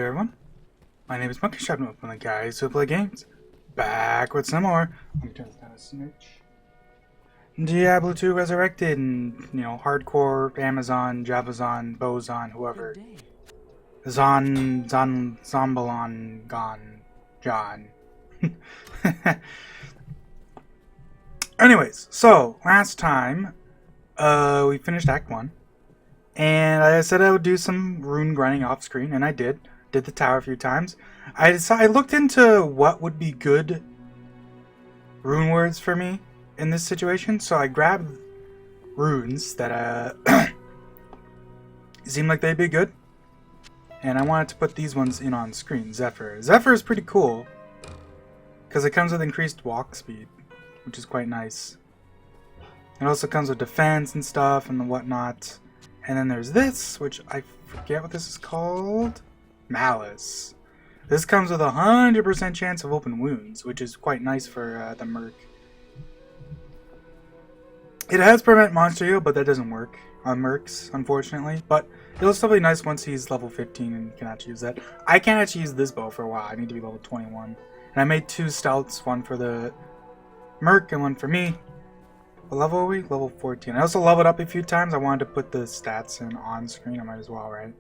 there, everyone. My name is Monkey Shot, one of the guys who play games. Back with some more. Let me turn this down a smidge. Diablo 2 Resurrected, and hardcore Amazon, Javazon, Bozon, whoever. Zombalon, Gone, John. Anyways, so last time we finished Act 1. And I said I would do some rune grinding off screen, and I did. Did the tower a few times. I looked into what would be good rune words for me in this situation, so I grabbed runes that seemed like they'd be good. And I wanted to put these ones in on screen. Zephyr. Zephyr is pretty cool, because it comes with increased walk speed, which is quite nice. It also comes with defense and stuff and whatnot. And then there's this, which I forget what this is called. Malice. This comes with a 100% chance of open wounds, which is quite nice for the Merc. It has prevent monster heal, but that doesn't work on Mercs, unfortunately. But it'll still be nice once he's level 15 and you can actually use that. I can't actually use this bow for a while. I need to be level 21. And I made 2 stouts, one for the Merc and one for me. What level are we? Level 14. I also leveled up a few times. I wanted to put the stats in on screen. I might as well, right?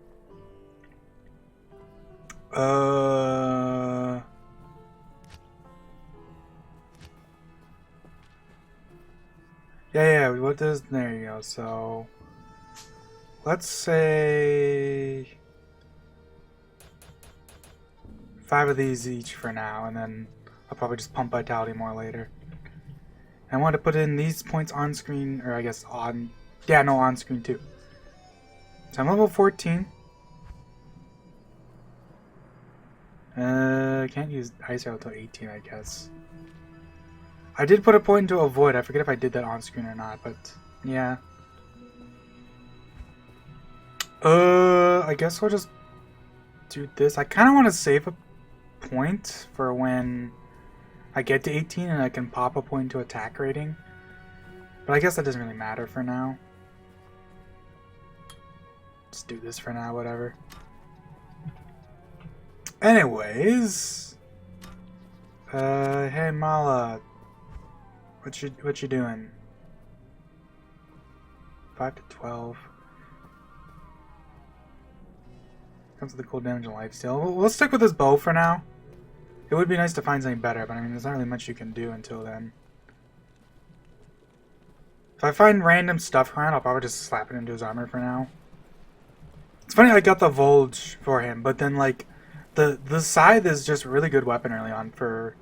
Yeah, what does... There you go. So... Let's say... 5 of these each for now, and then I'll probably just pump Vitality more later. I want to put in these points on screen, or I guess on... Yeah, no, on screen too. So I'm level 14. I can't use Ice Arrow until 18, I guess. I did put a point into Avoid. I forget if I did that on screen or not, but yeah. I guess we'll just do this. I kind of want to save a point for when I get to 18 and I can pop a point to attack rating. But I guess that doesn't really matter for now. Just do this for now, whatever. Anyways. Hey Mala. What you doing? 5 to 12. Comes with the cool damage and lifesteal. We'll stick with this bow for now. It would be nice to find something better, but I mean, there's not really much you can do until then. If I find random stuff around, I'll probably just slap it into his armor for now. It's funny I got the Volge for him, but then, like, the Scythe is just a really good weapon early on for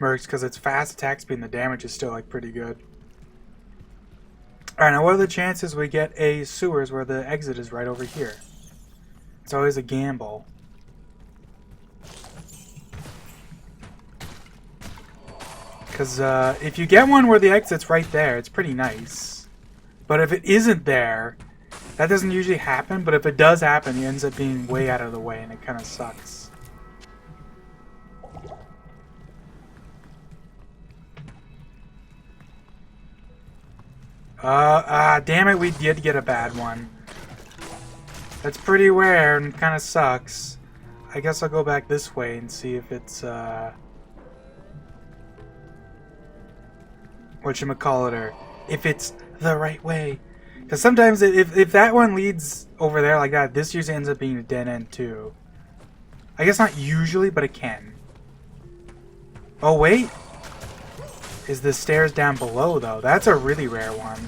Mercs, because it's fast attack speed and the damage is still, like, pretty good. Alright, now what are the chances we get a sewers where the exit is right over here? It's always a gamble. Because if you get one where the exit's right there, it's pretty nice. But if it isn't there, that doesn't usually happen. But if it does happen, it ends up being way out of the way, and it kind of sucks. Damn it, we did get a bad one. That's pretty rare and kind of sucks. I guess I'll go back this way and see if it's, whatchamacalliter, if it's the right way. Because sometimes if that one leads over there like that, this usually ends up being a dead end too. I guess not usually, but it can. Oh wait! Is the stairs down below though? That's a really rare one.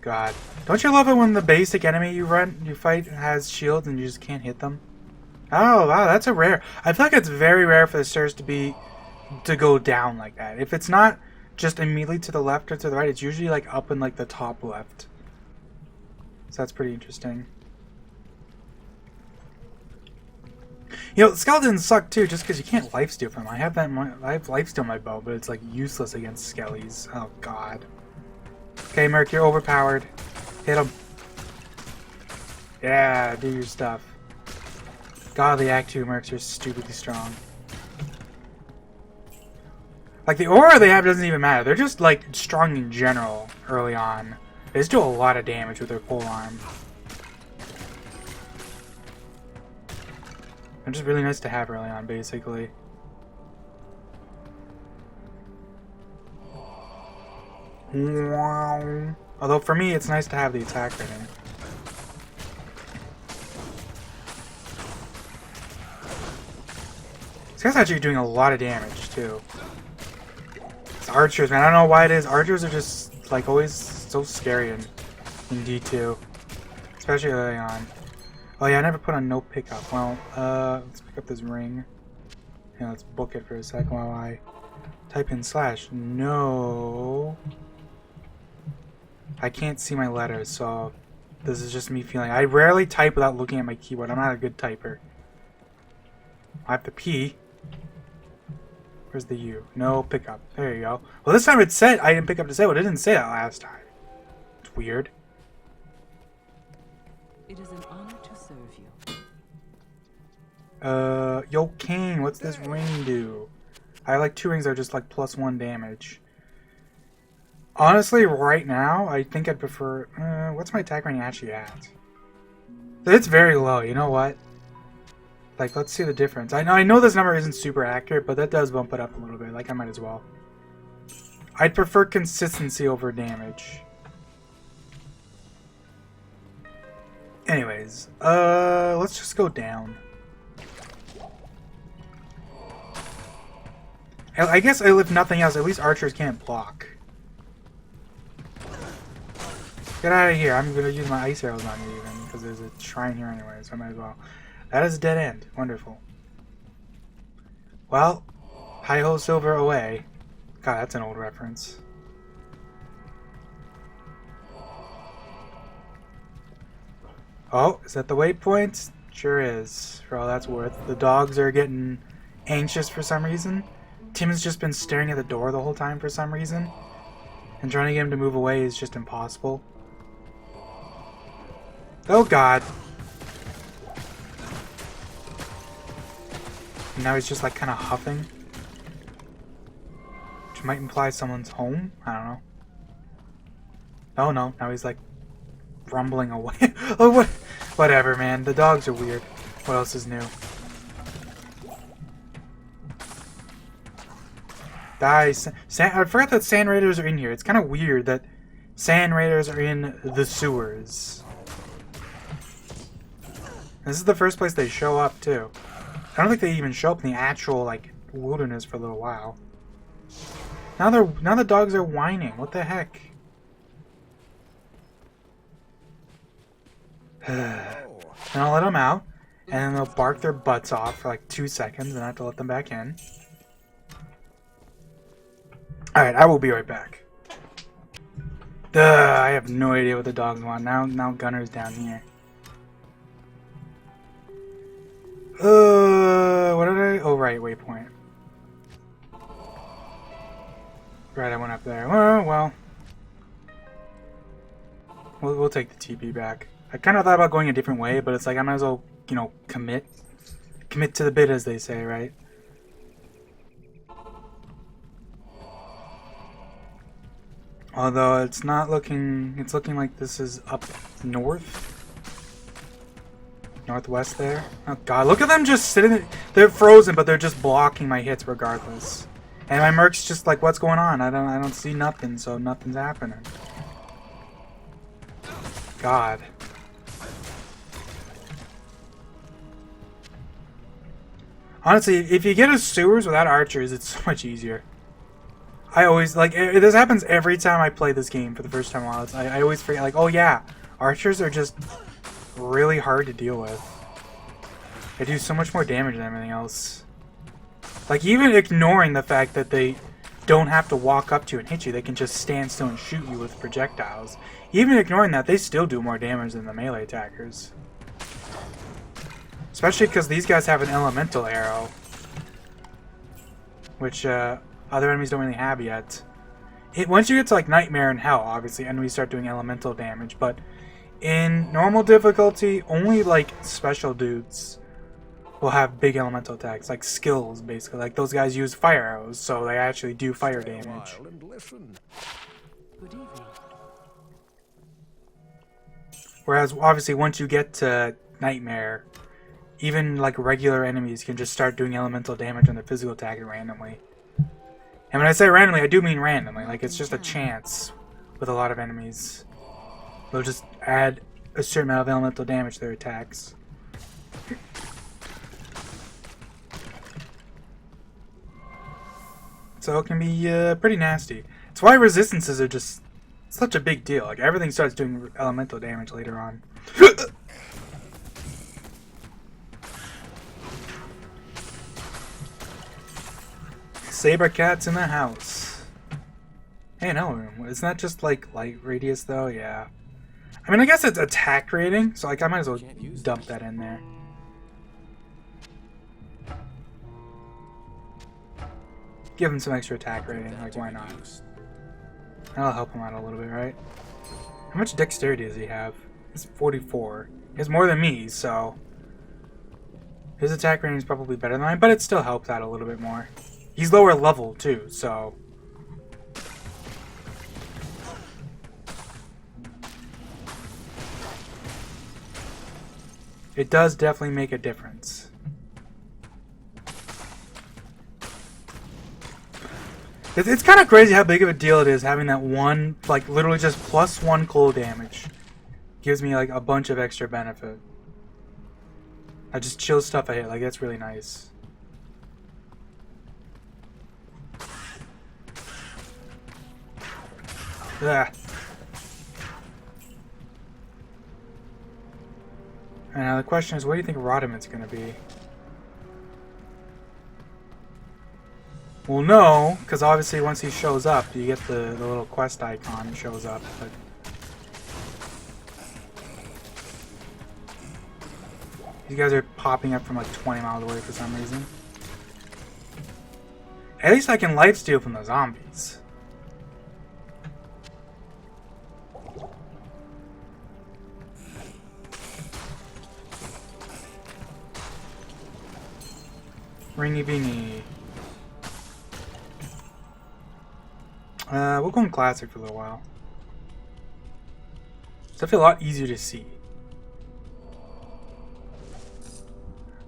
God. Don't you love it when the basic enemy you fight has shields and you just can't hit them? Oh, wow, that's a rare. I feel like it's very rare for the stairs to go down like that. If it's not just immediately to the left or to the right, it's usually like up in like the top left. So that's pretty interesting. You know, skeletons suck too, just because you can't lifesteal from them. I have lifesteal my bow, but it's like useless against skellies. Oh god. Okay, Merc, you're overpowered. Hit him. Yeah, do your stuff. God, the Act 2 Mercs are stupidly strong. Like, the aura they have doesn't even matter. They're just, like, strong in general early on. They just do a lot of damage with their pole arm. They're just really nice to have early on, basically. Wow. Although for me, it's nice to have the attack rating. This guy's actually doing a lot of damage, too. It's archers, man. I don't know why it is. Archers are just, like, always so scary in D2. Especially early on. Oh yeah, I never put on no pickup. Well, let's pick up this ring. Yeah, let's book it for a second while I type in / no. I can't see my letters, so this is just me feeling. I rarely type without looking at my keyboard. I'm not a good typer. I have the P. Where's the U? No pickup. There you go. Well, this time it said I didn't pick up to say, but it didn't say that last time. It's weird. It is an honor to serve you. Yo, Kane, what's this ring do? I have like 2 rings that are just like +1 damage. Honestly, right now, I think I'd prefer... what's my attack rating actually at? It's very low, you know what? Like, let's see the difference. I know this number isn't super accurate, but that does bump it up a little bit. Like, I might as well. I'd prefer consistency over damage. Anyways, let's just go down. I guess if nothing else, at least archers can't block. Get out of here. I'm going to use my ice arrows on you even, because there's a shrine here anyway, so I might as well. That is a dead end. Wonderful. Well, hi-ho silver away. God, that's an old reference. Oh, is that the waypoint? Sure is, for all that's worth. The dogs are getting anxious for some reason. Tim's just been staring at the door the whole time for some reason. And trying to get him to move away is just impossible. Oh god. And now he's just like kind of huffing. Which might imply someone's home? I don't know. Oh no, now he's like rumbling away. Oh, what? Whatever, man. The dogs are weird. What else is new? Die. I forgot that sand raiders are in here. It's kind of weird that sand raiders are in the sewers. This is the first place they show up, too. I don't think they even show up in the actual, like, wilderness for a little while. Now the dogs are whining. What the heck? Then I'll let them out, and then they'll bark their butts off for like 2 seconds, and I have to let them back in. Alright, I will be right back. I have no idea what the dogs want. Now Gunner's down here. What did I... Oh, right, waypoint. Right, I went up there. Well. We'll take the TP back. I kind of thought about going a different way, but it's like I might as well, you know, commit to the bit, as they say, right? Although it's not looking, it's looking like this is up northwest there. Oh god, look at them just sitting there. They're frozen, but they're just blocking my hits regardless. And my merc's just like, what's going on? I don't see nothing, so nothing's happening. God. Honestly, if you get a sewers without archers, it's so much easier. I always, like, this happens every time I play this game for the first time while I always forget, like, oh yeah, archers are just really hard to deal with. They do so much more damage than everything else. Like, even ignoring the fact that they don't have to walk up to you and hit you, they can just stand still and shoot you with projectiles. Even ignoring that, they still do more damage than the melee attackers. Especially because these guys have an elemental arrow. Which, other enemies don't really have yet. Once you get to, like, Nightmare and Hell, obviously, enemies start doing elemental damage. But in normal difficulty, only, like, special dudes will have big elemental attacks. Like, skills, basically. Like, those guys use fire arrows, so they actually do fire damage. Good evening. Whereas obviously once you get to Nightmare, even like regular enemies can just start doing elemental damage on their physical attack randomly. And when I say randomly, I do mean randomly. Like it's just a chance with a lot of enemies. They'll just add a certain amount of elemental damage to their attacks. So it can be pretty nasty. It's why resistances are just such a big deal. Like everything starts doing elemental damage later on. Saber cats in the house. Hey, no, isn't that just like light radius though? Yeah. I mean, I guess it's attack rating, so like I might as well dump that in there. Give him some extra attack rating, like why not? That'll help him out a little bit, right? How much dexterity does he have? He's 44. He has more than me, so his attack rating is probably better than mine, but it still helps out a little bit more. He's lower level too, so it does definitely make a difference. It's kind of crazy how big of a deal it is having that one, like literally just +1 cold damage. Gives me like a bunch of extra benefit. I just chill stuff I hit, like that's really nice. Yeah. And now the question is, what do you think Rodiment's gonna be? Well, no, because obviously once he shows up, you get the little quest icon shows up. But these guys are popping up from like 20 miles away for some reason. At least I can lifesteal from the zombies. Ringy beanie. We'll go in classic for a little while. It's definitely a lot easier to see.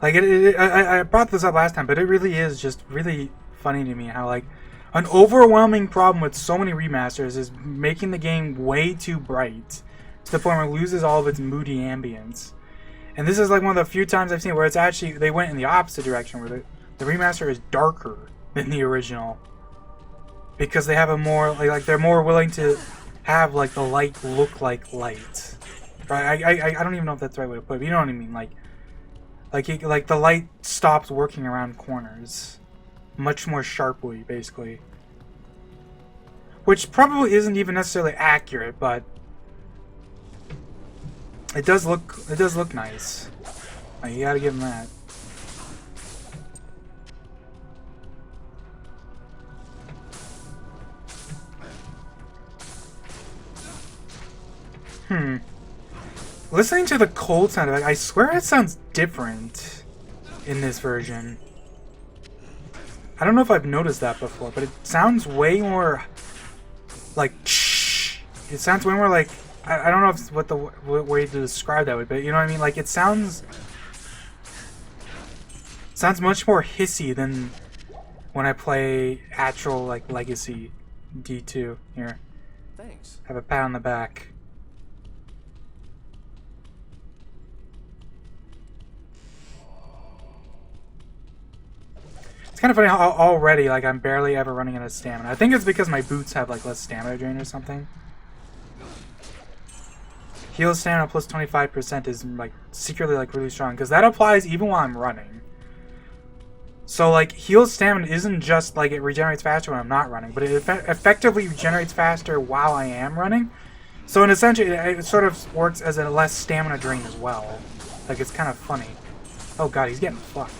Like I brought this up last time, but it really is just really funny to me how like an overwhelming problem with so many remasters is making the game way too bright to the point where it loses all of its moody ambience. And this is like one of the few times I've seen where it's actually they went in the opposite direction, where the remaster is darker than the original. Because they have a more like they're more willing to have like the light look like light, right? I don't even know if that's the right way to put it. But you know what I mean? Like the light stops working around corners, much more sharply, basically. Which probably isn't even necessarily accurate, but it does look nice. Like, you gotta give them that. Listening to the cold sound, I swear it sounds different in this version. I don't know if I've noticed that before, but it sounds way more like shh. It sounds way more like I don't know if what the way to describe that would be, but you know what I mean? Like it sounds much more hissy than when I play actual like Legacy D2. Here, Thanks. have a pat on the back. It's kind of funny how already, like, I'm barely ever running out of stamina. I think it's because my boots have, like, less stamina drain or something. Heal stamina plus 25% is, like, secretly, like, really strong. Because that applies even while I'm running. So, like, heal stamina isn't just, like, it regenerates faster when I'm not running. But it effectively regenerates faster while I am running. So, in essentially, it sort of works as a less stamina drain as well. Like, it's kind of funny. Oh, God, he's getting fucked.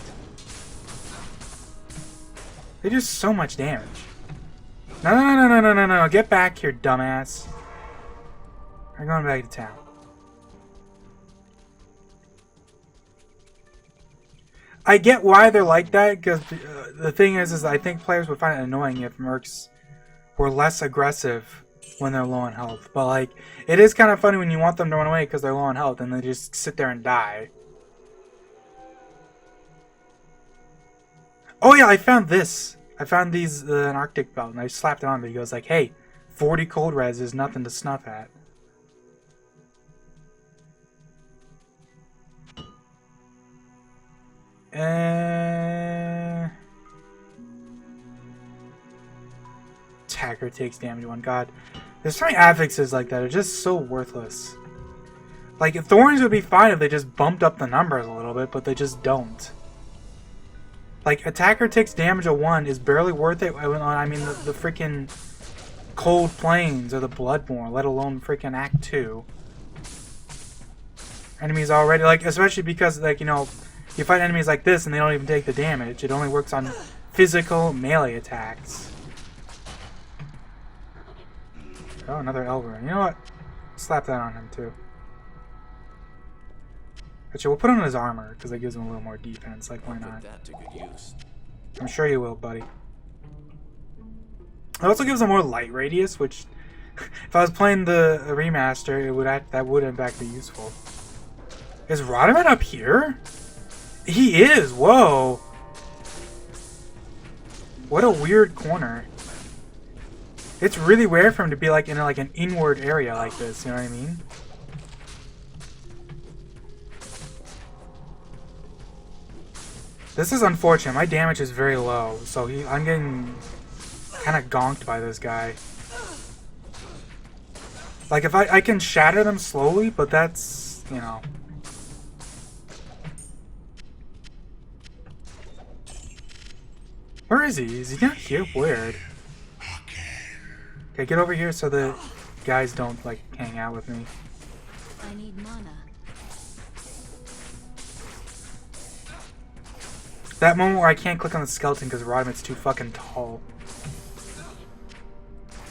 They do so much damage. No. Get back here, dumbass. We're going back to town. I get why they're like that, because the thing is I think players would find it annoying if mercs were less aggressive when they're low on health. But like, it is kind of funny when you want them to run away because they're low on health and they just sit there and die. Oh yeah, I found this. I found these an Arctic belt and I slapped it on. But he goes like, "Hey, 40 cold res is nothing to snuff at." Attacker takes damage 1. God, there's so many affixes like that. Are just so worthless. Like, Thorns would be fine if they just bumped up the numbers a little bit, but they just don't. Like, attacker takes damage of 1 is barely worth it. I mean, the freaking Cold Plains or the Bloodborne, let alone freaking Act 2. Enemies already, like, especially because, like, you know, you fight enemies like this and they don't even take the damage. It only works on physical melee attacks. Oh, another Elver. You know what? Slap that on him, too. Actually, we'll put on his armor, because that gives him a little more defense. Like, why not? That to good use. I'm sure you will, buddy. It also gives him more light radius, which, if I was playing the remaster, it would that would in fact be useful. Is Rodiman up here? He is! Whoa! What a weird corner. It's really rare for him to be like in like an inward area like this, you know what I mean? This is unfortunate. My damage is very low, so I'm getting kind of gonked by this guy. Like, if I can shatter them slowly, but that's, you know. Where is he? Is he not here? Weird. Okay, get over here so the guys don't, like, hang out with me. I need mana. That moment where I can't click on the skeleton because Rodiman's too fucking tall.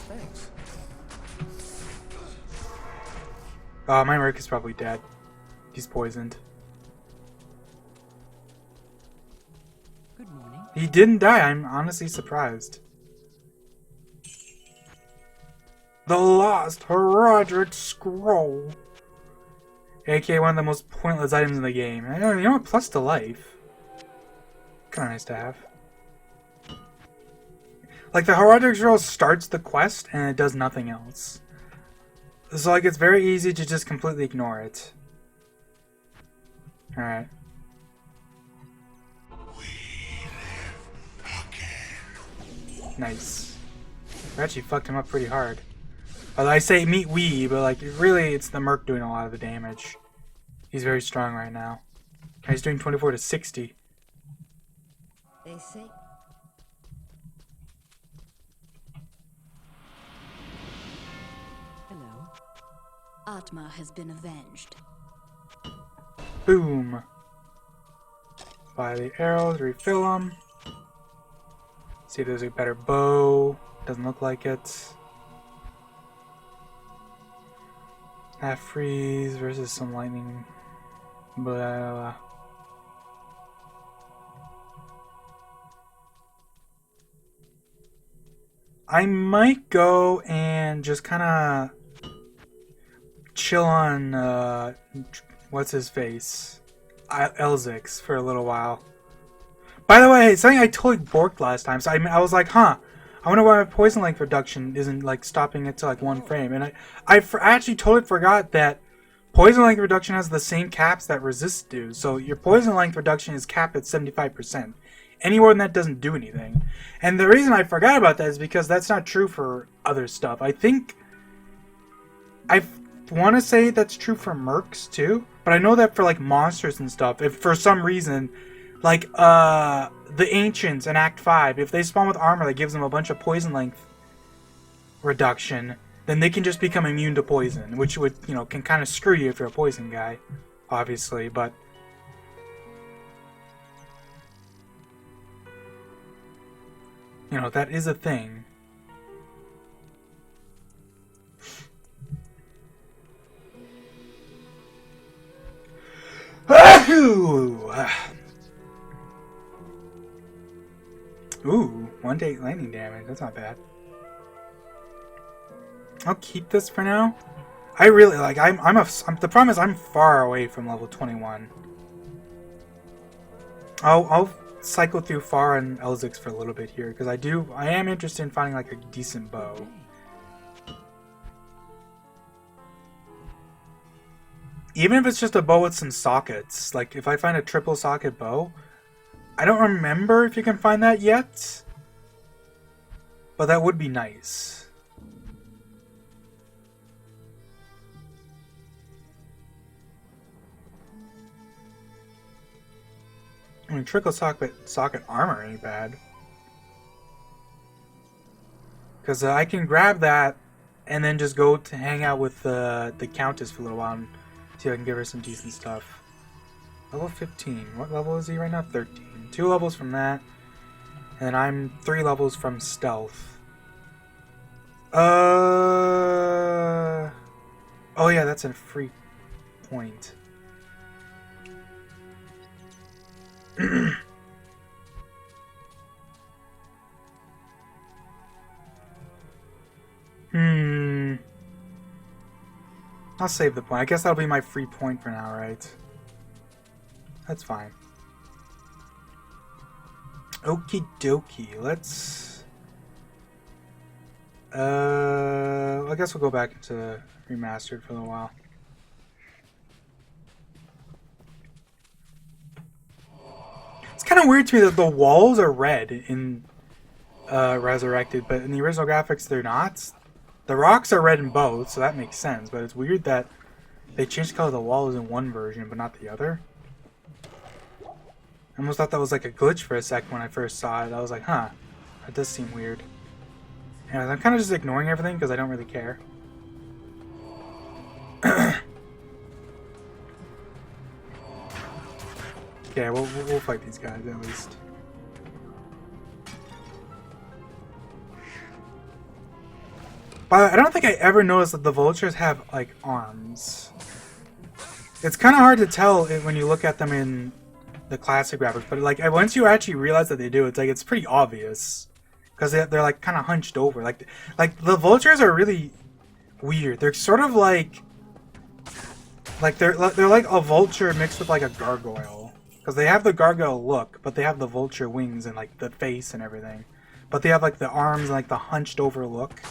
Thanks. Oh, my Merc is probably dead. He's poisoned. Good morning. He didn't die. I'm honestly surprised. The Lost Herodic Scroll. AKA one of the most pointless items in the game. You know what? Plus to life. Kinda nice to have. Like, the Herodic Scroll starts the quest and it does nothing else. So, like, it's very easy to just completely ignore it. Alright. Nice. We actually fucked him up pretty hard. Although I say meet we, but like really it's the Merc doing a lot of the damage. He's very strong right now. He's doing 24 to 60. They say. Hello. Atma has been avenged. Boom. Buy the arrows, refill them. See if there's a better bow. Doesn't look like it. Half freeze versus some lightning. Blah, blah, blah. I might go and just kind of chill on what's his face, Elzix for a little while. By the way, something I totally borked last time. So I was like, huh. I wonder why my poison length reduction isn't like stopping it to like 1 frame. And I actually totally forgot that poison length reduction has the same caps that resist do. So your poison length reduction is capped at 75%. Any more than that doesn't do anything. And the reason I forgot about that is because that's not true for other stuff. I think I want to say that's true for mercs too, but I know that for like monsters and stuff, if for some reason, like the ancients in Act 5, if they spawn with armor that gives them a bunch of poison length reduction, then they can just become immune to poison, which would, you know, can kind of screw you if you're a poison guy, obviously, but you know, that is a thing. Ooh, 1 to 8 lightning damage. That's not bad. I'll keep this for now. I really like. The problem is I'm far away from level 21. I'll cycle through Far and Elzix for a little bit here because I am interested in finding like a decent bow. Even if it's just a bow with some sockets, like if I find a triple socket bow, I don't remember if you can find that yet, but that would be nice. I mean, triple socket armor ain't bad. Because I can grab that and then just go to hang out with the Countess for a little while and see if I can give her some decent stuff. Level 15. What level is he right now? 13. 2 levels from that. And I'm 3 levels from stealth. Oh yeah, that's a free point. I'll save the point. I guess that'll be my free point for now, right? That's fine. Okie dokie. Let's... I guess we'll go back into Remastered for a little while. It's kind of weird to me that the walls are red in Resurrected, but in the original graphics they're not. The rocks are red in both, so that makes sense, but it's weird that they changed the color of the walls in one version, but not the other. I almost thought that was like a glitch for a second when I first saw it. I was like, huh, that does seem weird. Anyways, I'm kind of just ignoring everything because I don't really care. Okay, we'll fight these guys at least. But I don't think I ever noticed that the vultures have, like, arms. It's kind of hard to tell when you look at them in the classic graphics, but, like, once you actually realize that they do, it's, like, it's pretty obvious. Because they're like, kind of hunched over. Like, the vultures are really weird. They're sort of like they're like a vulture mixed with, like, a gargoyle. Because they have the gargoyle look, but they have the vulture wings and, like, the face and everything. But they have, like, the arms and, like, the hunched over look.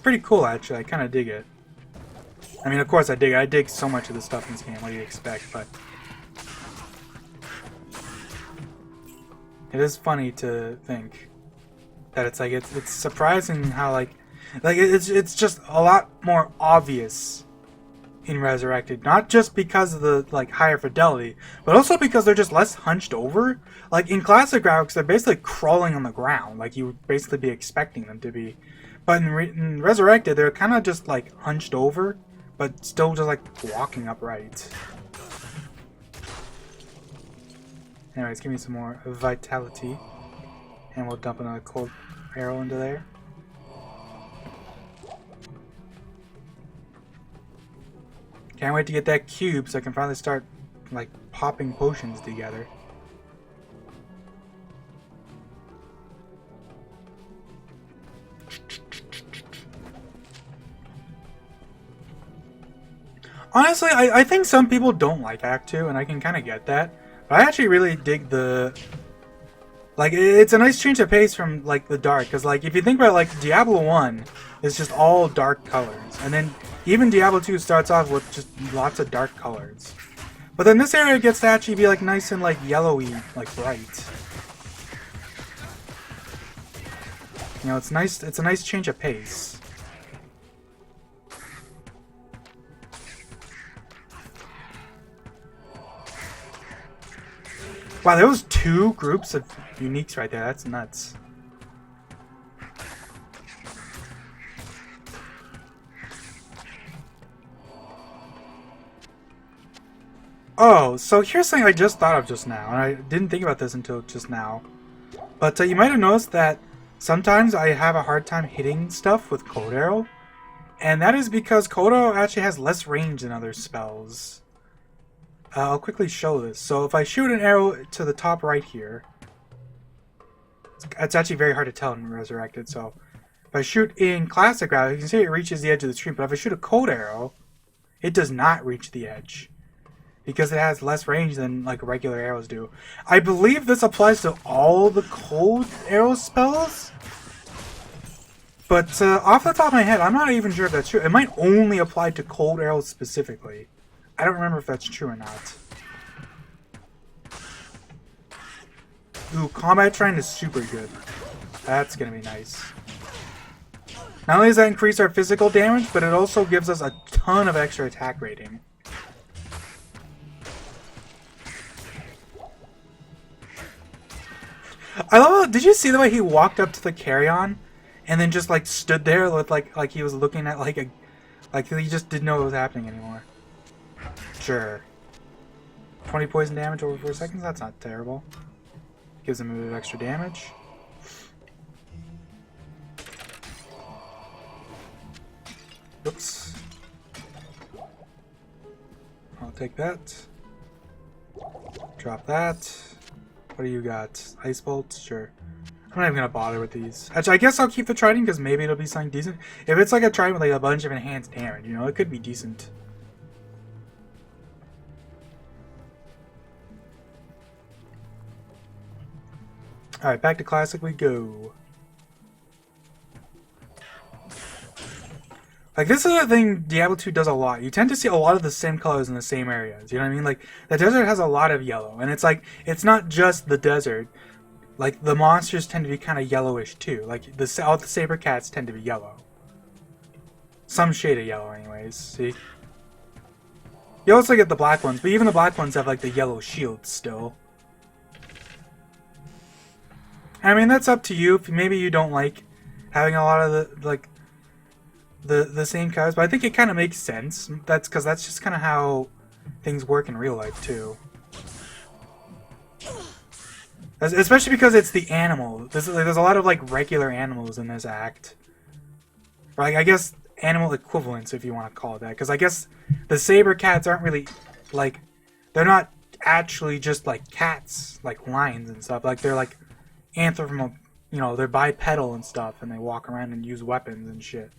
Pretty cool, actually. I kind of dig it. I mean, of course I dig it. I dig so much of the stuff in this game. What do you expect? But it is funny to think that it's like it's surprising how like it's just a lot more obvious in Resurrected. Not just because of the like higher fidelity, but also because they're just less hunched over. Like in classic graphics, they're basically crawling on the ground, like you would basically be expecting them to be. But in Resurrected, they're kind of just like hunched over, but still just like walking upright. Anyways, give me some more vitality. And we'll dump another cold arrow into there. Can't wait to get that cube so I can finally start like popping potions together. Honestly, I think some people don't like Act 2, and I can kind of get that. But I actually really dig the... Like, it's a nice change of pace from, like, the dark. Because, like, if you think about, like, Diablo 1 is just all dark colors. And then even Diablo 2 starts off with just lots of dark colors. But then this area gets to actually be, like, nice and, like, yellowy, like, bright. You know, it's nice. It's a nice change of pace. Wow, there was 2 groups of uniques right there. That's nuts. Oh, so here's something I just thought of just now, and I didn't think about this until just now. But you might have noticed that sometimes I have a hard time hitting stuff with Cold Arrow, and that is because Cold Arrow actually has less range than other spells. I'll quickly show this. So if I shoot an arrow to the top right here, It's actually very hard to tell in Resurrected, so if I shoot in classic route, you can see it reaches the edge of the screen, but if I shoot a cold arrow, it does not reach the edge. Because it has less range than like regular arrows do. I believe this applies to all the cold arrow spells. But off the top of my head, I'm not even sure if that's true. It might only apply to cold arrows specifically. I don't remember if that's true or not. Ooh, combat trend is super good. That's gonna be nice. Not only does that increase our physical damage, but it also gives us a ton of extra attack rating. I love how, did you see the way he walked up to the carry-on and then just like stood there with like he was looking at like he just didn't know what was happening anymore. Sure. 20 poison damage over 4 seconds, that's not terrible. Gives him a bit of extra damage. Oops. I'll take that. Drop that. What do you got? Ice bolts? Sure. I'm not even gonna bother with these. Actually, I guess I'll keep the trident because maybe it'll be something decent. If it's like a trident with like a bunch of enhanced damage, you know, it could be decent. Alright, back to classic we go. Like, this is the thing Diablo 2 does a lot. You tend to see a lot of the same colors in the same areas. You know what I mean? Like, the desert has a lot of yellow. And it's like, it's not just the desert. Like, the monsters tend to be kind of yellowish too. Like, all the saber cats tend to be yellow. Some shade of yellow anyways. See? You also get the black ones. But even the black ones have like the yellow shields still. I mean, that's up to you. If maybe you don't like having a lot of the, like, the same colors, but I think it kind of makes sense. That's because that's just kind of how things work in real life too. Especially because it's the animal. There's a lot of like regular animals in this act. Or like, I guess animal equivalents, if you want to call it that. Because I guess the saber cats aren't really like, they're not actually just like cats, like lions and stuff. Like they're like anthropomorphic, you know, they're bipedal and stuff, and they walk around and use weapons and shit.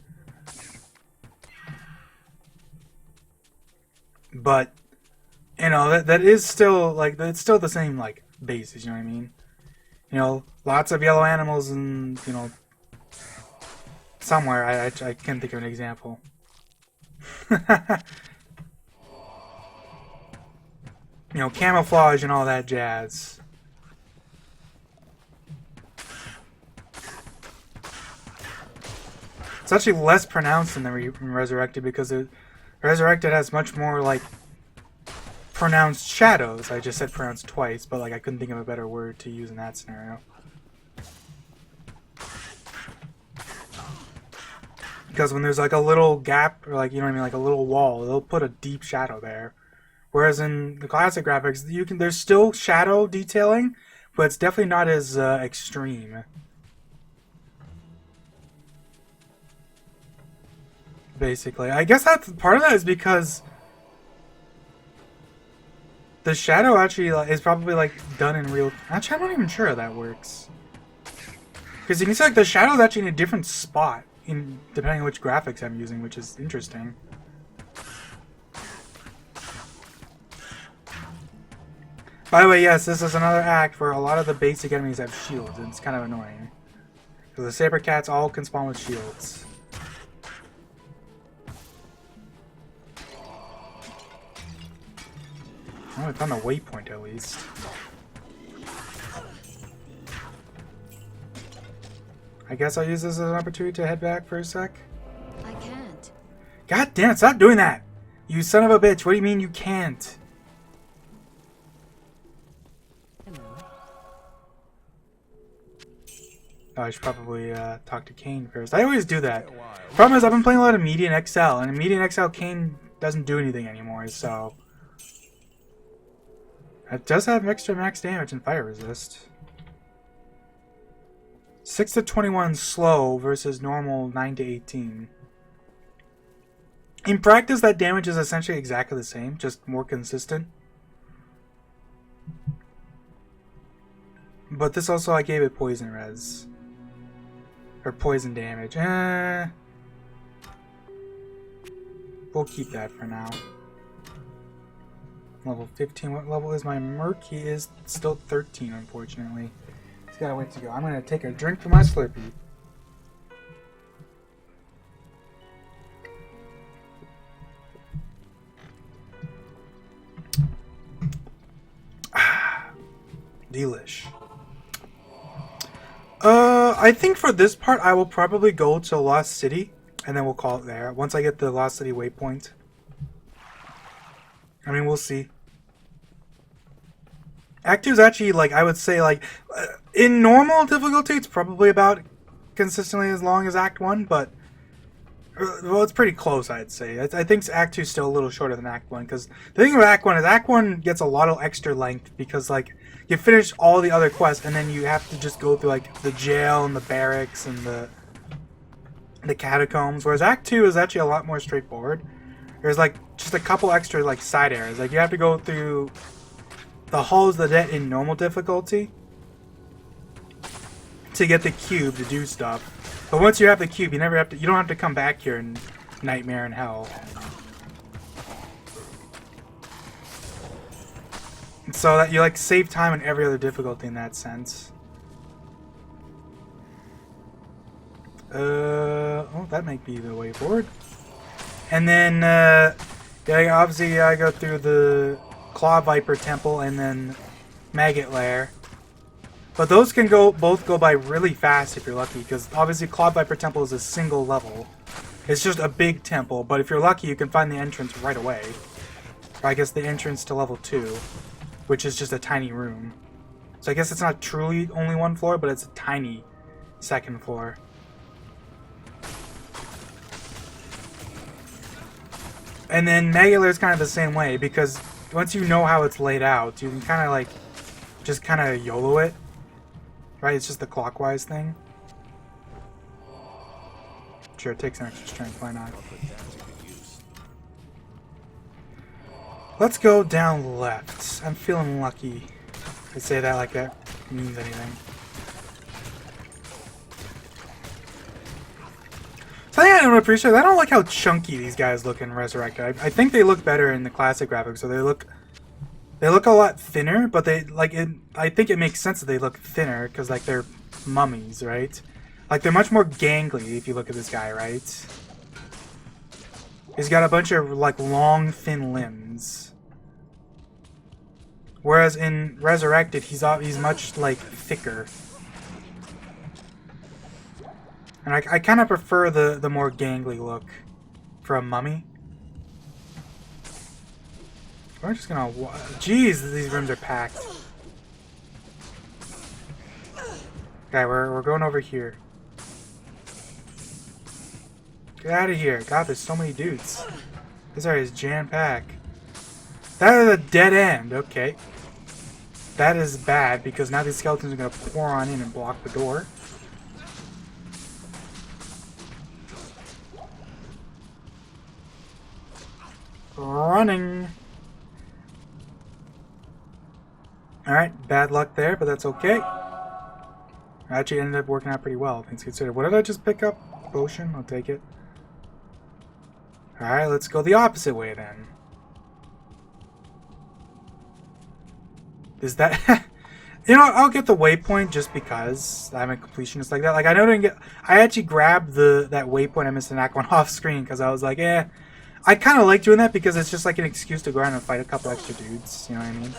But, you know, that is still, like, it's still the same, like, basis, you know what I mean? You know, lots of yellow animals and, you know, somewhere, I can't think of an example. You know, camouflage and all that jazz. It's actually less pronounced in the Resurrected because the Resurrected has much more, like, pronounced shadows. I just said pronounced twice, but, like, I couldn't think of a better word to use in that scenario. Because when there's, like, a little gap, or, like, you know what I mean, like a little wall, they'll put a deep shadow there. Whereas in the classic graphics, there's still shadow detailing, but it's definitely not as extreme. Basically, I guess that's part of that is because the shadow actually is probably like done in real. Actually, I'm not even sure how that works. Because you can see like the shadow is actually in a different spot in depending on which graphics I'm using, which is interesting. By the way, yes, this is another act where a lot of the basic enemies have shields, and it's kind of annoying. Because the saber cats all can spawn with shields. Oh, I found a waypoint at least. I guess I'll use this as an opportunity to head back for a sec. I can't. God damn it, stop doing that! You son of a bitch, what do you mean you can't? Oh, I should probably talk to Kane first. I always do that. Problem is, I've been playing a lot of Median XL, and in Median XL, Kane doesn't do anything anymore, so... It does have extra max damage and fire resist. 6 to 21 slow versus normal 9 to 18. In practice, that damage is essentially exactly the same, just more consistent. But this also, I gave it poison res. Or poison damage. We'll keep that for now. Level 15. What level is my merc? He is still 13, unfortunately. He's got a way to go. I'm going to take a drink from my Slurpee. Delish. I think for this part, I will probably go to Lost City, and then we'll call it there. Once I get the Lost City waypoint. I mean, we'll see. Act 2 is actually, like, I would say, like, in normal difficulty, it's probably about consistently as long as Act 1, but, well, it's pretty close, I'd say. I think Act 2 is still a little shorter than Act 1, because the thing with Act 1 is Act 1 gets a lot of extra length, because, like, you finish all the other quests, and then you have to just go through, like, the jail and the barracks and the catacombs, whereas Act 2 is actually a lot more straightforward. There's, like, just a couple extra, like, side areas. Like, you have to go through the Halls of the Dead in normal difficulty to get the cube to do stuff. But once you have the cube, you don't have to come back here in Nightmare and Hell. So that you, like, save time in every other difficulty in that sense. Oh, that might be the way forward. And then, yeah, obviously I go through the Claw Viper Temple and then Maggot Lair. But those can both go by really fast if you're lucky, because obviously Claw Viper Temple is a single level. It's just a big temple, but if you're lucky you can find the entrance right away. Or I guess the entrance to level 2. Which is just a tiny room. So I guess it's not truly only one floor, but it's a tiny second floor. And then Maggot Lair is kind of the same way, because once you know how it's laid out, you can kind of like, just kind of YOLO it. Right? It's just the clockwise thing. Sure, it takes an extra strength, why not? Let's go down left. I'm feeling lucky. I say that like that means anything. Something I don't appreciate, I don't like how chunky these guys look in Resurrected. I think they look better in the classic graphics, so they look a lot thinner, but they like it. I think it makes sense that they look thinner because like they're mummies, right? Like they're much more gangly if you look at this guy, right? He's got a bunch of like long, thin limbs. Whereas in Resurrected, he's much like thicker. And I kind of prefer the more gangly look for a mummy. We're just gonna... Jeez, these rooms are packed. Okay, we're going over here. Get out of here. God, there's so many dudes. This area is jam-packed. That is a dead end. Okay. That is bad, because now these skeletons are going to pour on in and block the door. Running. Alright, bad luck there, but that's okay. Actually ended up working out pretty well, things considered. What did I just pick up? Potion? I'll take it. Alright, let's go the opposite way then. Is that... You know, I'll get the waypoint just because I'm a completionist like that. Like, I know I didn't get... I actually grabbed that waypoint I missed in Act 1 off screen because I was like, eh. I kind of like doing that because it's just like an excuse to go around and fight a couple extra dudes. You know what I mean?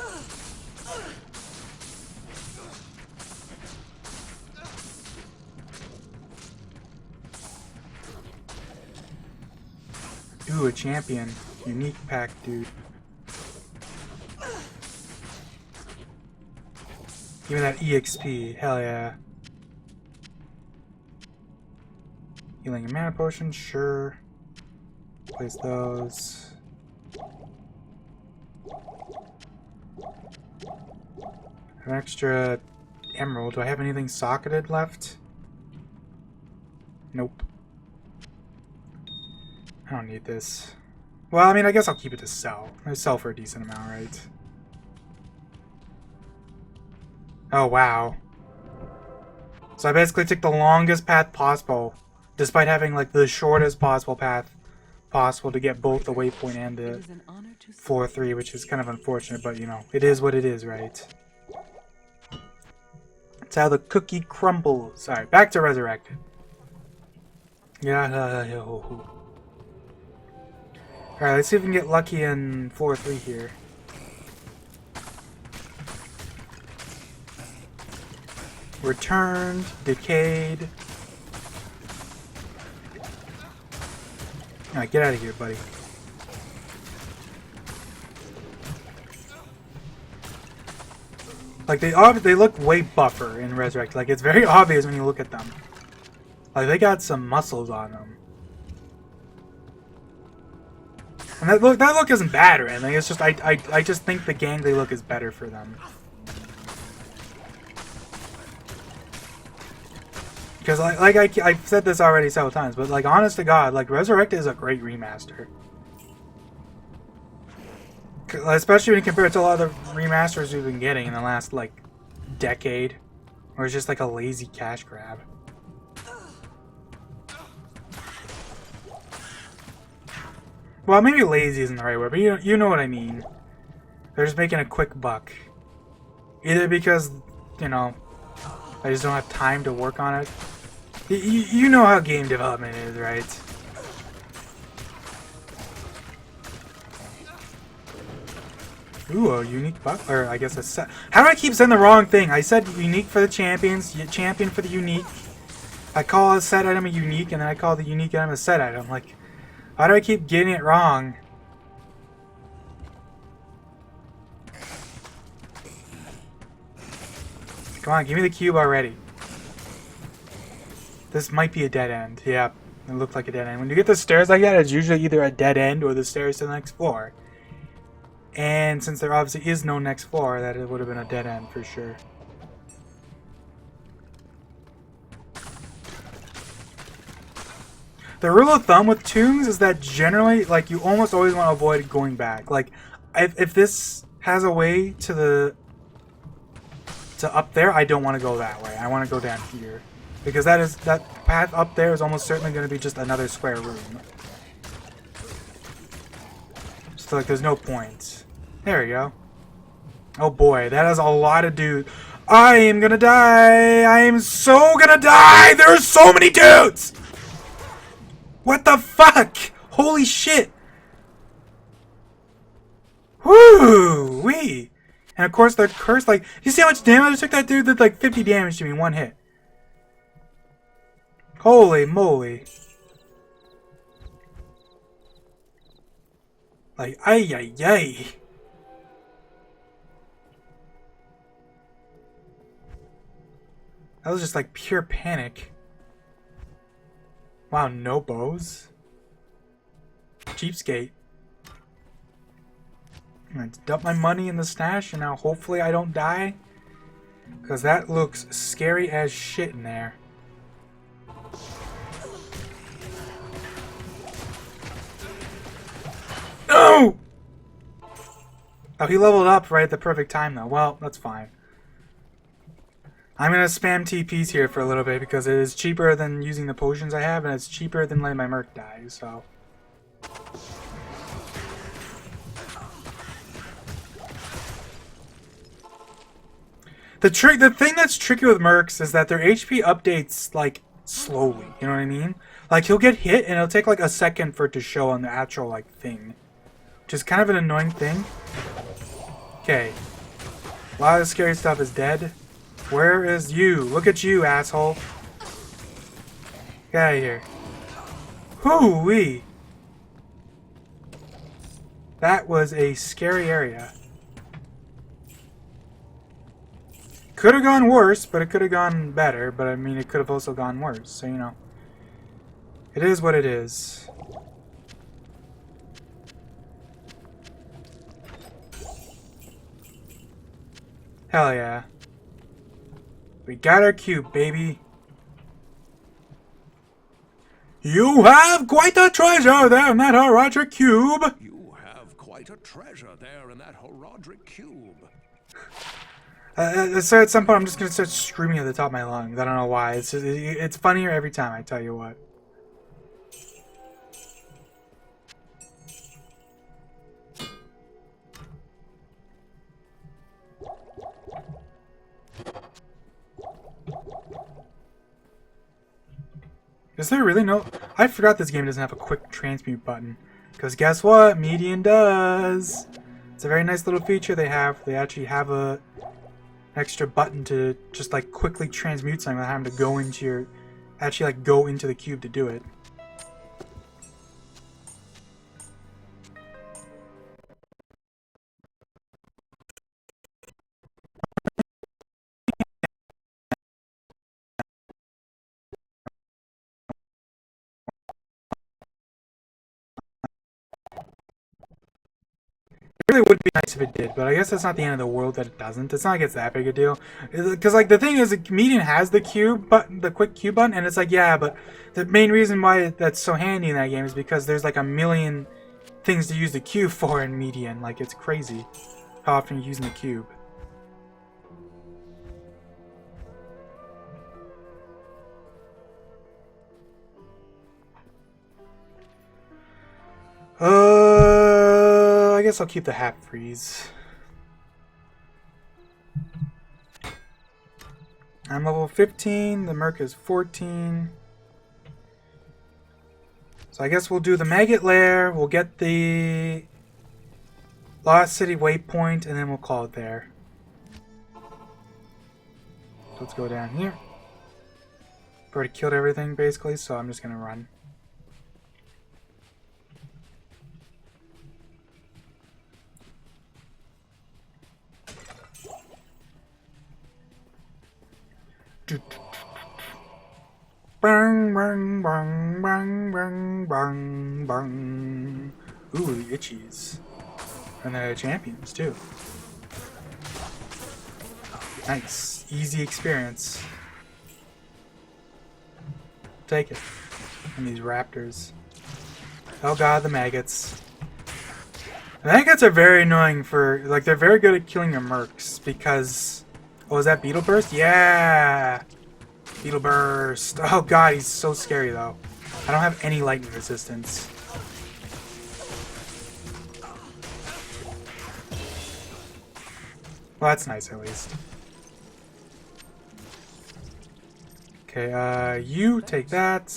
Ooh, a champion. Unique pack, dude. Give me that EXP. Hell yeah. Healing and mana potion, sure. Place those. An extra emerald. Do I have anything socketed left? Nope. I don't need this. Well, I mean, I guess I'll keep it to sell. I sell for a decent amount, right? Oh, wow. So I basically took the longest path possible, despite having like the shortest possible path possible to get both the waypoint and the floor 3, which is kind of unfortunate, but you know, it is what it is, right? That's how the cookie crumbles. Alright, back to Resurrected. Yeah. Alright, let's see if we can get lucky in floor 3 here. Returned, decayed. Alright, get out of here, buddy. Like, they look way buffer in Resurrect. Like, it's very obvious when you look at them. Like, they got some muscles on them. And that look isn't bad or anything. It's just, I just think the gangly look is better for them. Because, I've said this already several times, but, like, honest to God, like, Resurrected is a great remaster. Especially when you compare it to a lot of the remasters we've been getting in the last, like, decade. Where it's just, like, a lazy cash grab. Well, maybe lazy isn't the right word, but you know what I mean. They're just making a quick buck. Either because, you know, I just don't have time to work on it. You know how game development is, right? Ooh, a unique buck, or I guess a set. How do I keep saying the wrong thing? I said unique for the champions, champion for the unique. I call a set item a unique, and then I call the unique item a set item. Like, why do I keep getting it wrong? Come on, give me the cube already. This might be a dead end. Yeah, it looked like a dead end. When you get the stairs like that, it's usually either a dead end or the stairs to the next floor. And since there obviously is no next floor, that it would have been a dead end for sure. The rule of thumb with tombs is that generally, like, you almost always want to avoid going back. Like, if this has a way to up there, I don't want to go that way. I want to go down here. Because that path up there is almost certainly going to be just another square room. So, like, there's no point. There we go. Oh boy, that has a lot of dudes. I am gonna die! I am so gonna die! There are so many dudes! What the fuck? Holy shit! Whoo wee! And of course they're cursed. Like, you see how much damage I took? That dude did like 50 damage to me in one hit. Holy moly. Like, ay ay ay. That was just like pure panic. Wow, no bows? Cheapskate. I'm gonna dump my money in the stash and now hopefully I don't die. Because that looks scary as shit in there. No! Oh, he leveled up right at the perfect time though. Well, that's fine. I'm gonna spam TPs here for a little bit because it is cheaper than using the potions I have, and it's cheaper than letting my merc die, so. The thing that's tricky with mercs is that their HP updates, like, slowly, you know what I mean? Like, he'll get hit and it'll take like a second for it to show on the actual, like, thing. Which is kind of an annoying thing. Okay. A lot of the scary stuff is dead. Where is you? Look at you, asshole. Get out of here. Hoo-wee. That was a scary area. Could have gone worse, but it could have gone better. But I mean, it could have also gone worse. So, you know. It is what it is. Hell yeah. We got our cube, baby. You have quite a treasure there in that Horodric cube. You have quite a treasure there in that Horodric cube. So at some point I'm just gonna start screaming at the top of my lungs. I don't know why. It's funnier every time, I tell you what. Is there really no... I forgot this game doesn't have a quick transmute button. Because guess what? Median does! It's a very nice little feature they have. They actually have a extra button to just like quickly transmute something without having to go into your... actually like go into the cube to do it. It really would be nice if it did, but I guess that's not the end of the world that it doesn't. It's not like it's that big a deal. Because, like, the thing is, the median has the cube button, the quick cube button, and it's like, yeah, but the main reason why that's so handy in that game is because there's, like, a million things to use the cube for in median. Like, it's crazy how often you're using the cube. I guess I'll keep the half freeze. I'm level 15, the Merc is 14. So I guess we'll do the Maggot Lair, we'll get the Lost City waypoint, and then we'll call it there. So let's go down here. I've already killed everything basically, so I'm just gonna run. Bang, bang, bang, bang, bang, bang, bang. Ooh, the itchies. And the champions, too. Nice. Easy experience. Take it. And these raptors. Oh god, the maggots. The maggots are very annoying for... like, they're very good at killing your mercs, because... oh, is that Beetle Burst? Yeah! Beetle Burst. Oh god, he's so scary though. I don't have any lightning resistance. Well, that's nice at least. Okay, you take that.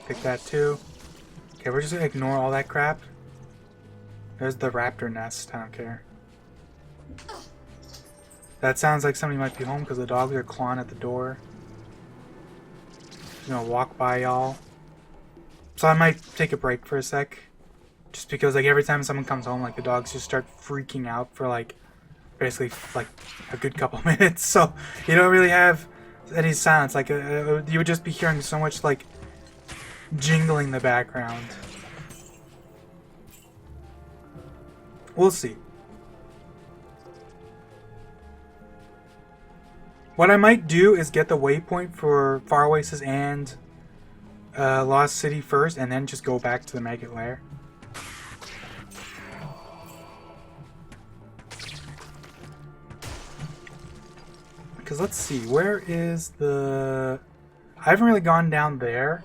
Take that too. Okay, we're just gonna ignore all that crap. There's the raptor nest. I don't care. That sounds like somebody might be home because the dogs are clawing at the door. I'm gonna walk by y'all. So I might take a break for a sec. Just because like every time someone comes home, like the dogs just start freaking out for like basically like a good couple minutes. So you don't really have any silence. Like you would just be hearing so much like jingling in the background. We'll see. What I might do is get the waypoint for Far Oasis and Lost City first, and then just go back to the Maggot Lair. Because let's see, where is the... I haven't really gone down there,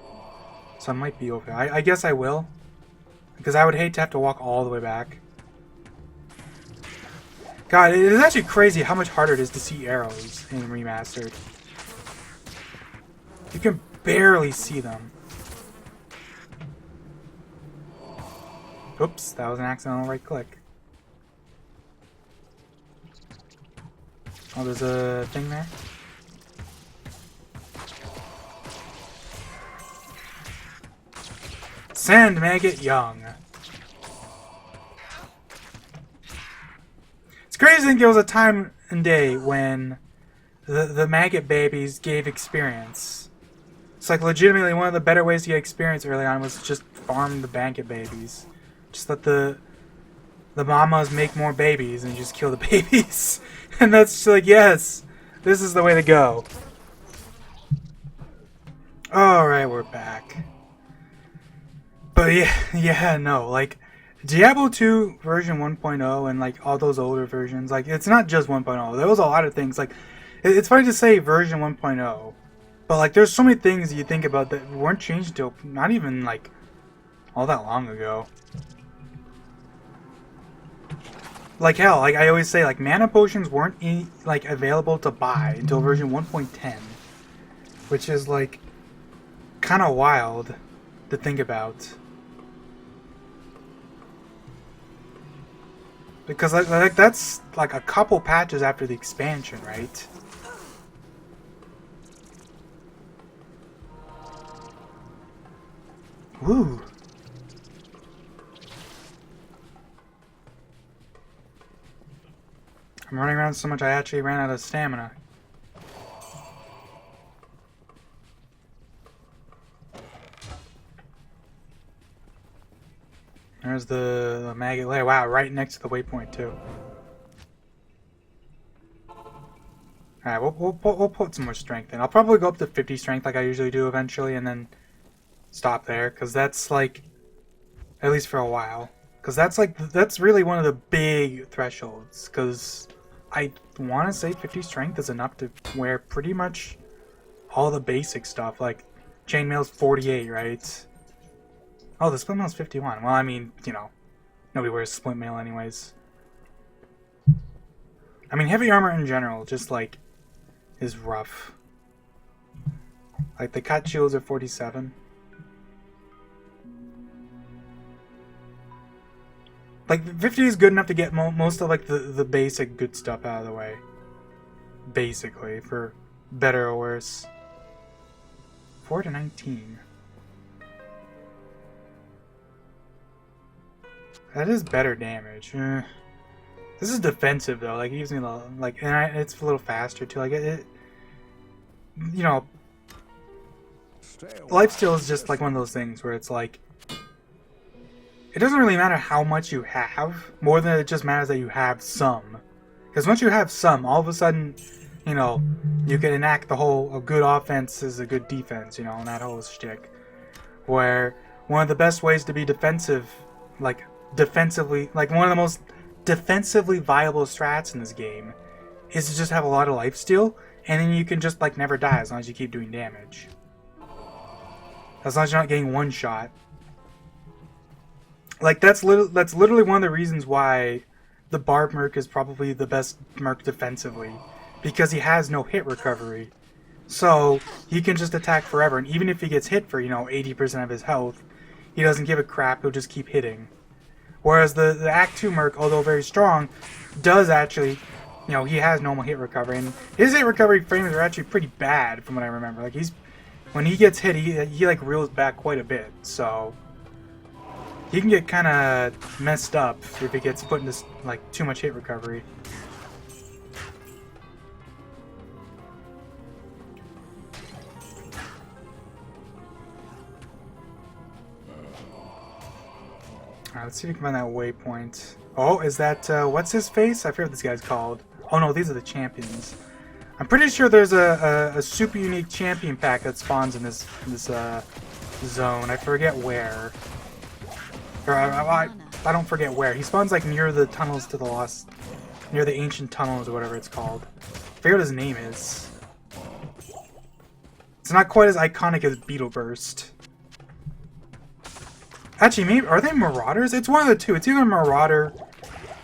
so I might be over there. I guess I will, because I would hate to have to walk all the way back. God, it is actually crazy how much harder it is to see arrows in Remastered. You can barely see them. Oops, that was an accidental right click. Oh, there's a thing there. Sand Maggot Young. Crazy to think there was a time and day when the maggot babies gave experience. It's like legitimately one of the better ways to get experience early on was just farm the maggot babies. Just let the mamas make more babies and just kill the babies. And that's just like, yes, this is the way to go. Alright, we're back. But yeah, no, like, Diablo 2 version 1.0 and like all those older versions, like it's not just 1.0. There was a lot of things like it's funny to say version 1.0, but like there's so many things you think about that weren't changed until not even like all that long ago. Like hell, like I always say, like mana potions weren't like available to buy until version 1.10, which is like kind of wild to think about. Because like that's like a couple patches after the expansion, right? Woo. I'm running around so much I actually ran out of stamina. There's the Maggot Lair. Wow, right next to the waypoint too. Alright, we'll put some more strength in. I'll probably go up to 50 strength like I usually do eventually and then stop there. Because that's like, at least for a while. Because that's really one of the big thresholds. Because I want to say 50 strength is enough to wear pretty much all the basic stuff. Like, chainmail's 48, right? Oh, the split mail's 51. Well, I mean, you know, nobody wears split mail anyways. I mean, heavy armor in general, just like, is rough. Like, the cut shields are 47. Like, 50 is good enough to get most of, like, the basic good stuff out of the way. Basically, for better or worse. 4 to 19. That is better damage. This is defensive though. Like it gives me like, and it's a little faster too. Like it you know, lifesteal is just like one of those things where it's like, it doesn't really matter how much you have, more than it just matters that you have some. Because once you have some, all of a sudden, you know, you can enact the whole a good offense is a good defense, you know, and that whole shtick. Where one of the best ways to be defensive, like defensively, like one of the most defensively viable strats in this game is to just have a lot of lifesteal, and then you can just like never die as long as you keep doing damage. As long as you're not getting one shot. Like that's literally one of the reasons why the Barb Merc is probably the best Merc defensively, because he has no hit recovery. So he can just attack forever, and even if he gets hit for, you know, 80% of his health, he doesn't give a crap, he'll just keep hitting. Whereas the Act 2 Merc, although very strong, does actually, you know, he has normal hit recovery. And his hit recovery frames are actually pretty bad from what I remember. Like, when he gets hit, he like reels back quite a bit. So, he can get kind of messed up if he gets put into, like, too much hit recovery. Alright, let's see if we can find that waypoint. Oh, is that, what's his face? I forget what this guy's called. Oh no, these are the champions. I'm pretty sure there's a super unique champion pack that spawns in this zone. I forget where. Or I don't forget where. He spawns like near the tunnels to the lost, near the ancient tunnels or whatever it's called. I forget what his name is. It's not quite as iconic as Beetle Burst. Actually, maybe, are they Marauders? It's one of the two. It's either Marauder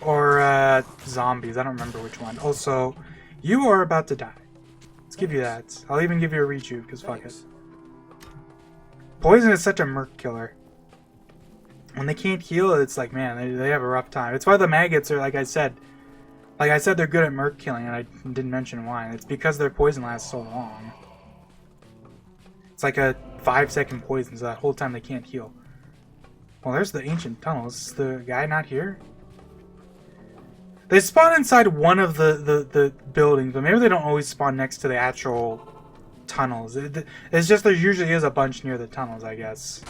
or Zombies. I don't remember which one. Also, you are about to die. Let's give you that. I'll even give you a rejuve, because fuck it. Poison is such a merc killer. When they can't heal, it's like, man, they have a rough time. It's why the maggots are, like I said, they're good at merc killing, and I didn't mention why. It's because their poison lasts so long. It's like a 5-second poison, so that whole time they can't heal. Well, there's the ancient tunnels. Is the guy not here? They spawn inside one of the buildings, but maybe they don't always spawn next to the actual tunnels. It's just there usually is a bunch near the tunnels, I guess.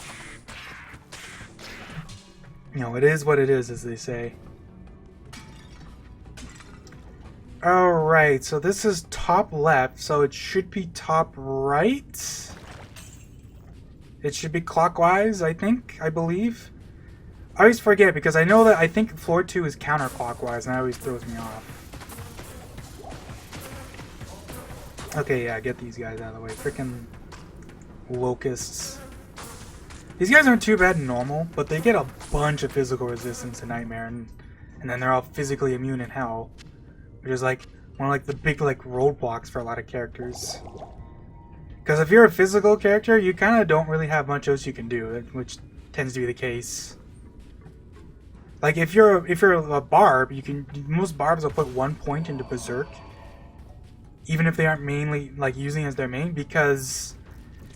You know, it is what it is, as they say. Alright, so this is top left, so it should be top right? It should be clockwise, I believe. I always forget because I know that I think floor 2 is counterclockwise, and that always throws me off. Okay, yeah, get these guys out of the way. Freaking locusts. These guys aren't too bad in normal, but they get a bunch of physical resistance in Nightmare, and then they're all physically immune in Hell, which is like one of like the big like roadblocks for a lot of characters. Because if you're a physical character, you kind of don't really have much else you can do, which tends to be the case. Like if you're a barb, most barbs will put 1 point into Berserk, even if they aren't mainly like using it as their main, because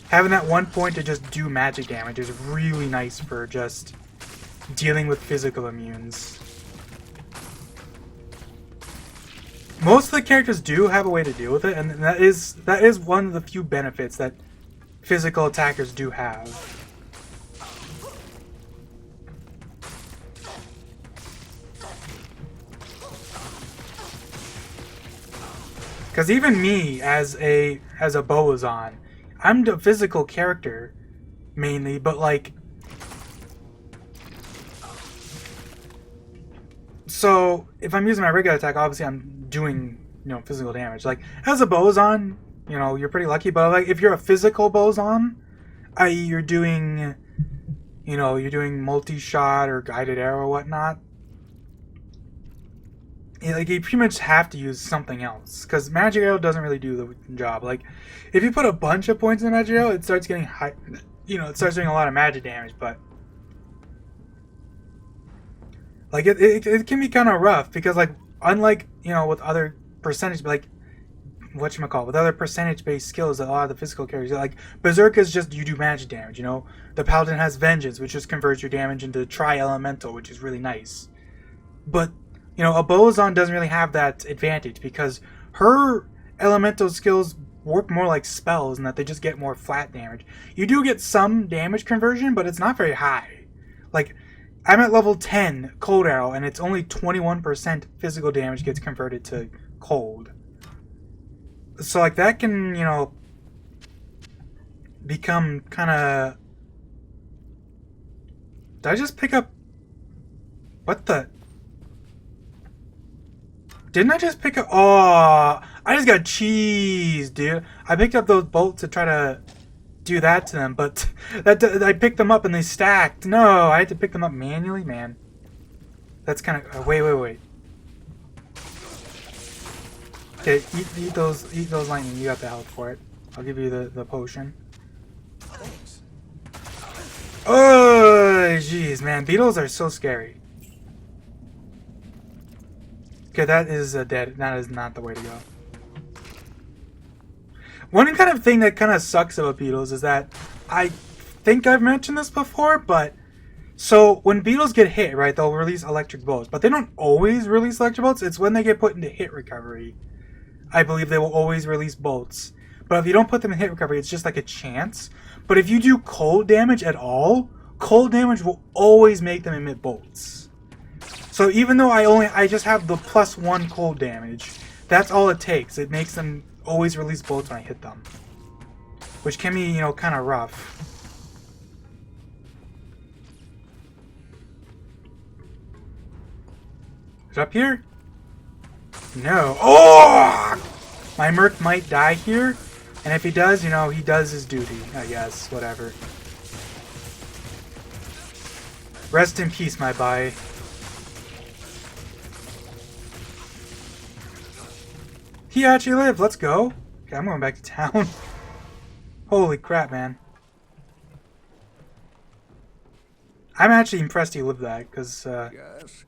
having that 1 point to just do magic damage is really nice for just dealing with physical immunes. Most of the characters do have a way to deal with it, and that is one of the few benefits that physical attackers do have. Because even me, as a Boazon, I'm the physical character mainly, but like, so if I'm using my regular attack, obviously I'm doing, you know, physical damage. Like as a Boazon, you know, you're pretty lucky. But like if you're a physical Boazon, i.e., you're doing, you know, you're doing multi-shot or guided arrow or whatnot, like you pretty much have to use something else, because magic arrow doesn't really do the job. Like if you put a bunch of points in magic arrow, it starts getting high, you know, it starts doing a lot of magic damage, but like it can be kind of rough, because like unlike, you know, with other percentage, like whatchamacallit, with other percentage based skills that a lot of the physical characters, like Berserk is just you do magic damage, you know. The Paladin has Vengeance, which just converts your damage into Tri-Elemental, which is really nice. But you know, a Boazon doesn't really have that advantage, because her elemental skills work more like spells, and that they just get more flat damage. You do get some damage conversion, but it's not very high. Like, I'm at level 10 Cold Arrow, and it's only 21% physical damage gets converted to cold. So, like, that can, you know, become kind of... Did I just pick up... What the... Didn't I just pick up... Oh, I just got cheese, dude. I picked up those bolts to try to do that to them, but I picked them up and they stacked. No, I had to pick them up manually, man. That's kind of... wait. Okay, eat those lightning. You got the health for it. I'll give you the potion. Oh, jeez, man. Beetles are so scary. Okay, that is dead. That is not the way to go. One kind of thing that kind of sucks about beetles is that I think I've mentioned this before, but so when beetles get hit, right, they'll release electric bolts, but they don't always release electric bolts. It's when they get put into hit recovery, I believe they will always release bolts. But if you don't put them in hit recovery, it's just like a chance. But if you do cold damage at all, cold damage will always make them emit bolts. So even though I just have the +1 cold damage, that's all it takes. It makes them always release bolts when I hit them, which can be, you know, kind of rough. Is it up here? No. Oh! My Merc might die here, and if he does, you know, he does his duty, I guess. Whatever. Rest in peace, my bye. He actually lived. Let's go. Okay, I'm going back to town. Holy crap, man. I'm actually impressed he lived that, because, Yes.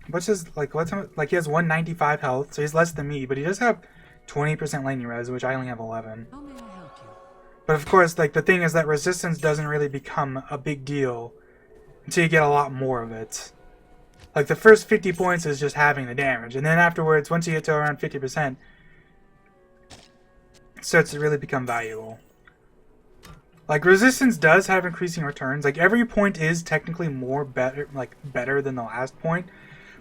what's his, like, what's him, like, he has 195 health, so he's less than me, but he does have 20% lightning res, which I only have 11. How may I help you? But of course, like, the thing is that resistance doesn't really become a big deal until you get a lot more of it. Like, the first 50 points is just having the damage, and then afterwards, once you get to around 50%, it starts to really become valuable. Like, resistance does have increasing returns. Like, every point is technically better than the last point.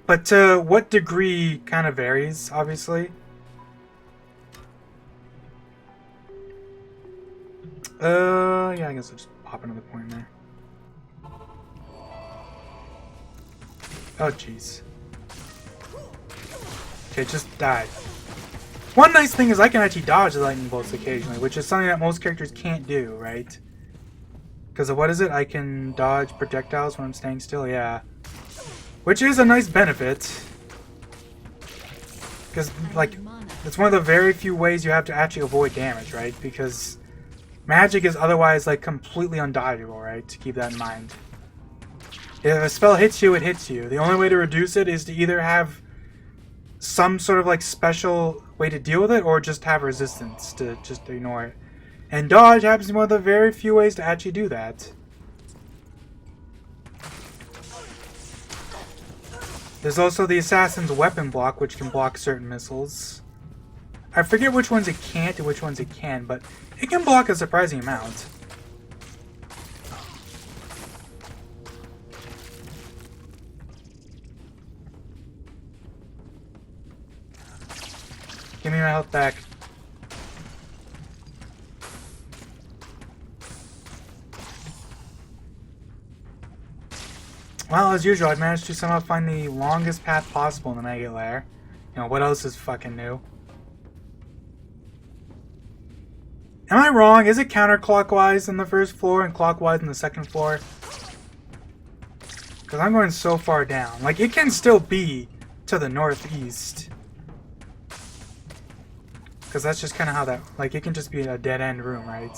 But to what degree kind of varies, obviously. Yeah, I guess I'll just pop another point in there. Oh, jeez. Okay, just died. One nice thing is I can actually dodge the lightning bolts occasionally, which is something that most characters can't do, right? Because of what is it? I can dodge projectiles when I'm staying still, yeah. Which is a nice benefit. Because, like, it's one of the very few ways you have to actually avoid damage, right? Because magic is otherwise, like, completely undodgeable, right? To keep that in mind. If a spell hits you, it hits you. The only way to reduce it is to either have some sort of, like, special way to deal with it, or just have resistance to just ignore it. And dodge happens to be one of the very few ways to actually do that. There's also the assassin's weapon block, which can block certain missiles. I forget which ones it can't and which ones it can, but it can block a surprising amount. Give me my health back. Well, as usual, I've managed to somehow find the longest path possible in the Maggot Lair. You know, what else is fucking new? Am I wrong? Is it counterclockwise on the first floor and clockwise on the second floor? Because I'm going so far down. Like, it can still be to the northeast. Because that's just kind of how that... Like, it can just be a dead-end room, right?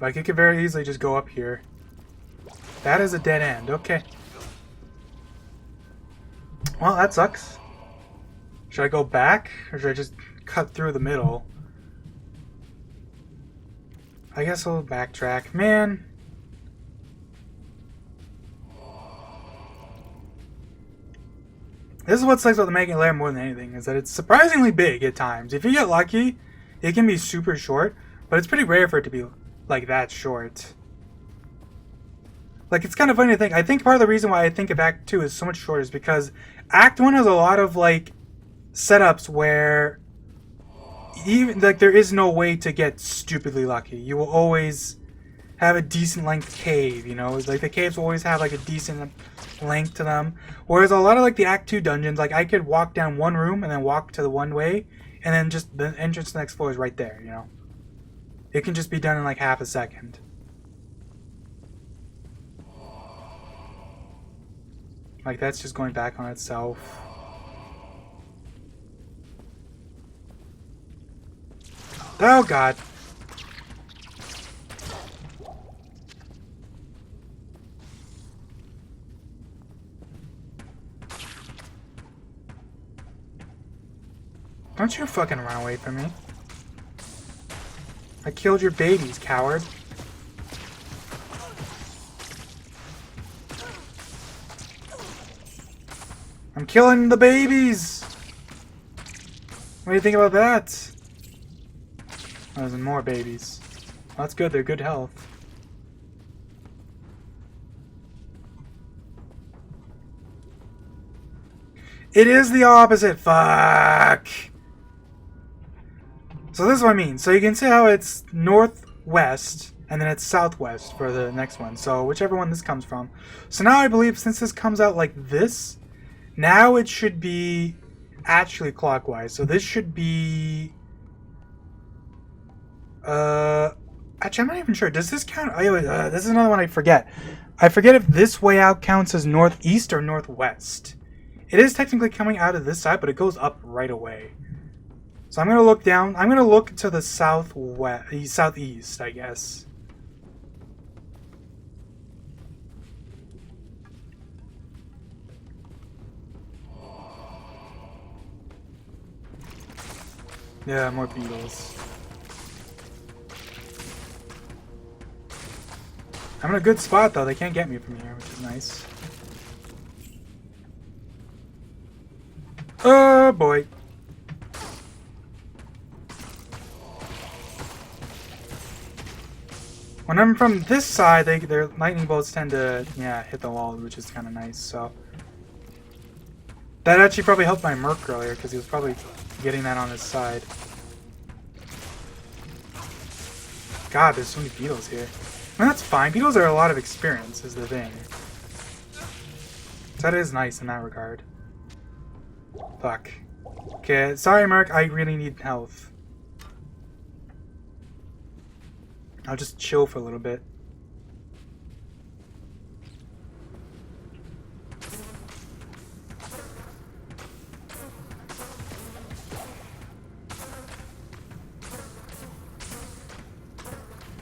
Like, it could very easily just go up here. That is a dead end. Okay. Well, that sucks. Should I go back? Or should I just cut through the middle? I guess I'll backtrack. Man. This is what sucks about the Maggot Lair more than anything, is that it's surprisingly big at times. If you get lucky, it can be super short, but it's pretty rare for it to be like that short. Like, it's kind of funny to think. I think part of the reason why I think of Act 2 is so much shorter is because Act 1 has a lot of, like, setups where even, like, there is no way to get stupidly lucky. You will always have a decent length cave, you know? Like, the caves will always have, like, a decent length to them. Whereas a lot of, like, the Act 2 dungeons, like, I could walk down one room and then walk to the one way, and then just the entrance to the next floor is right there, you know? It can just be done in, like, half a second. Like, that's just going back on itself. Oh, God. Don't you fucking run away from me. I killed your babies, coward. I'm killing the babies! What do you think about that? Oh, there's more babies. Well, that's good, they're good health. It is the opposite! Fuck! So this is what I mean. So you can see how it's northwest, and then it's southwest for the next one. So whichever one this comes from. So now I believe since this comes out like this, now it should be actually clockwise. So this should be... Actually, I'm not even sure. Does this count? Oh, this is another one I forget. I forget if this way out counts as northeast or northwest. It is technically coming out of this side, but it goes up right away. So I'm going to look down. I'm going to look to the southwest, southeast, I guess. Yeah, more beetles. I'm in a good spot, though. They can't get me from here, which is nice. Oh, boy. When I'm from this side, their lightning bolts tend to, yeah, hit the wall, which is kind of nice, so. That actually probably helped my Merc earlier, because he was probably getting that on his side. God, there's so many beetles here. I mean, that's fine. Beetles are a lot of experience, is the thing. So that is nice in that regard. Fuck. Okay, sorry, Mark. I really need health. I'll just chill for a little bit.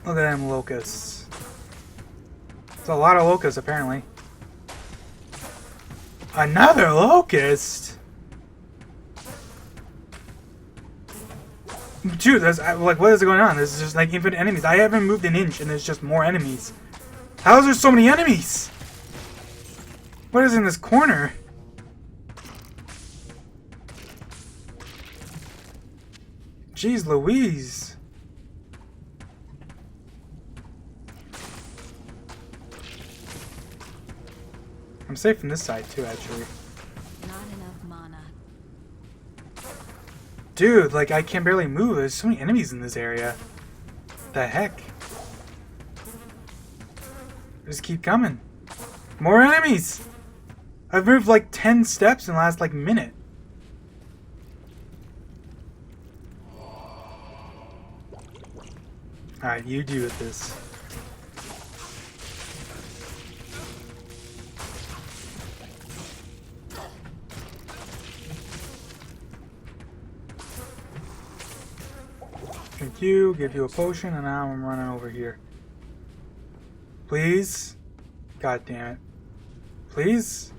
Look at them locusts. There's a lot of locusts, apparently. Another locust? Dude, that's like, what is going on? There's just like infinite enemies. I haven't moved an inch and there's just more enemies. How is there so many enemies? What is in this corner? Jeez Louise. I'm safe from this side too, actually. Not enough mana. Dude, like, I can barely move. There's so many enemies in this area. The heck? Just keep coming. More enemies! I've moved like 10 steps in the last, like, minute. Alright, you do with this. Thank you, give you a potion, and now I'm running over here. Please? God damn it. Please?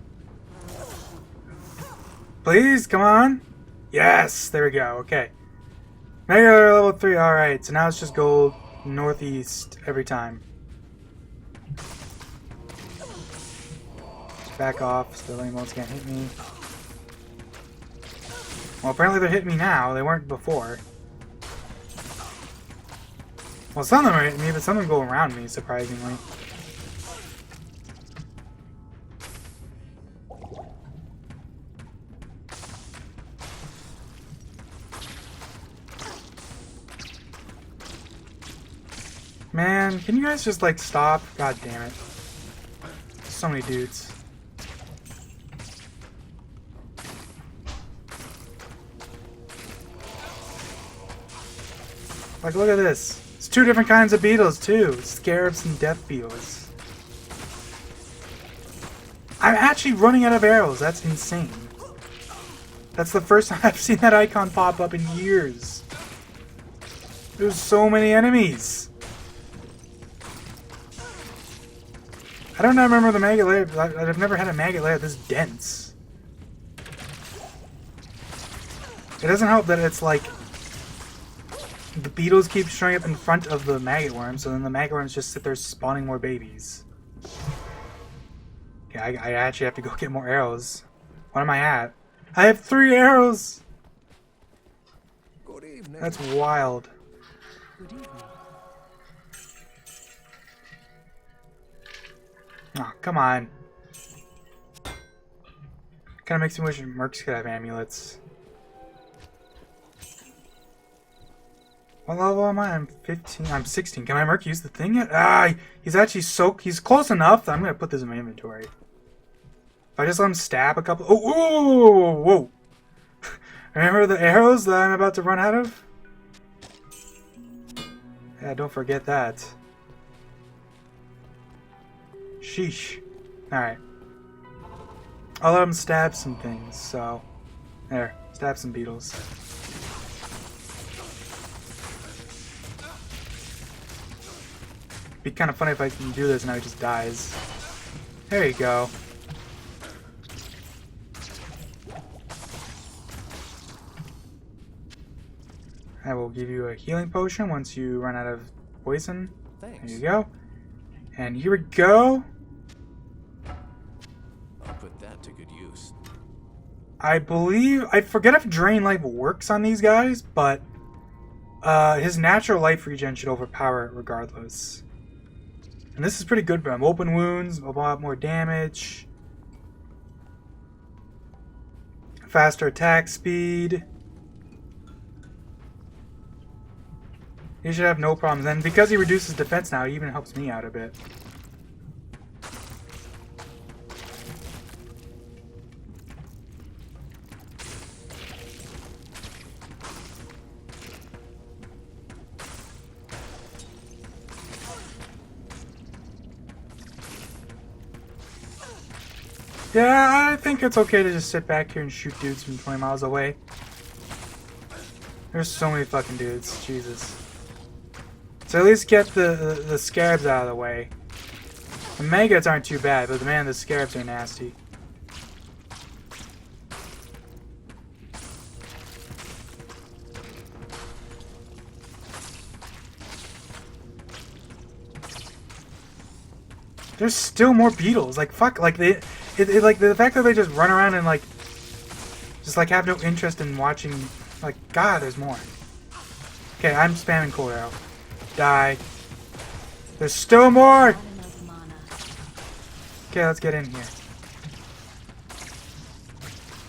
Please, come on! Yes! There we go, okay. Mega level 3, alright, so now it's just go northeast every time. Just back off so the animals can't hit me. Well, apparently they're hitting me now, they weren't before. Well, some of them are hitting me, but some of them go around me, surprisingly. Man, can you guys just, like, stop? God damn it. So many dudes. Like, look at this. It's two different kinds of beetles, too. Scarabs and death beetles. I'm actually running out of arrows. That's insane. That's the first time I've seen that icon pop up in years. There's so many enemies. I don't remember the Maggot Lair. I've never had a Maggot Lair this dense. It doesn't help that it's like the beetles keep showing up in front of the maggot worms, so then the maggot worms just sit there spawning more babies. Okay, I actually have to go get more arrows. What am I at? I have 3 arrows! Good evening. That's wild. Good evening. Oh, come on. Kinda makes me wish mercs could have amulets. What level am I? I'm 15. I'm 16. Can my merc use the thing yet? Ah, he's actually he's close enough that I'm gonna put this in my inventory. If I just let him stab a couple. Oh, whoa, whoa, whoa. Remember the arrows that I'm about to run out of? Yeah, don't forget that. Sheesh. Alright. I'll let him stab some things, so. There. Stab some beetles. Be kind of funny if I can do this and now he just dies. There you go. I will give you a healing potion once you run out of poison. Thanks. There you go. And here we go. I'll put that to good use. I believe, I forget if Drain Life works on these guys, but his natural life regen should overpower it regardless. And this is pretty good for him. Open wounds, a lot more damage. Faster attack speed. He should have no problems. And because he reduces defense now, he even helps me out a bit. Yeah, I think it's okay to just sit back here and shoot dudes from 20 miles away. There's so many fucking dudes, Jesus. So at least get the scarabs out of the way. The maggots aren't too bad, but man, the scarabs are nasty. There's still more beetles. Like fuck, like like the fact that they just run around and like just like have no interest in watching. Like God, there's more. Okay, I'm spamming cold arrow. Die. There's still more. Okay, let's get in here.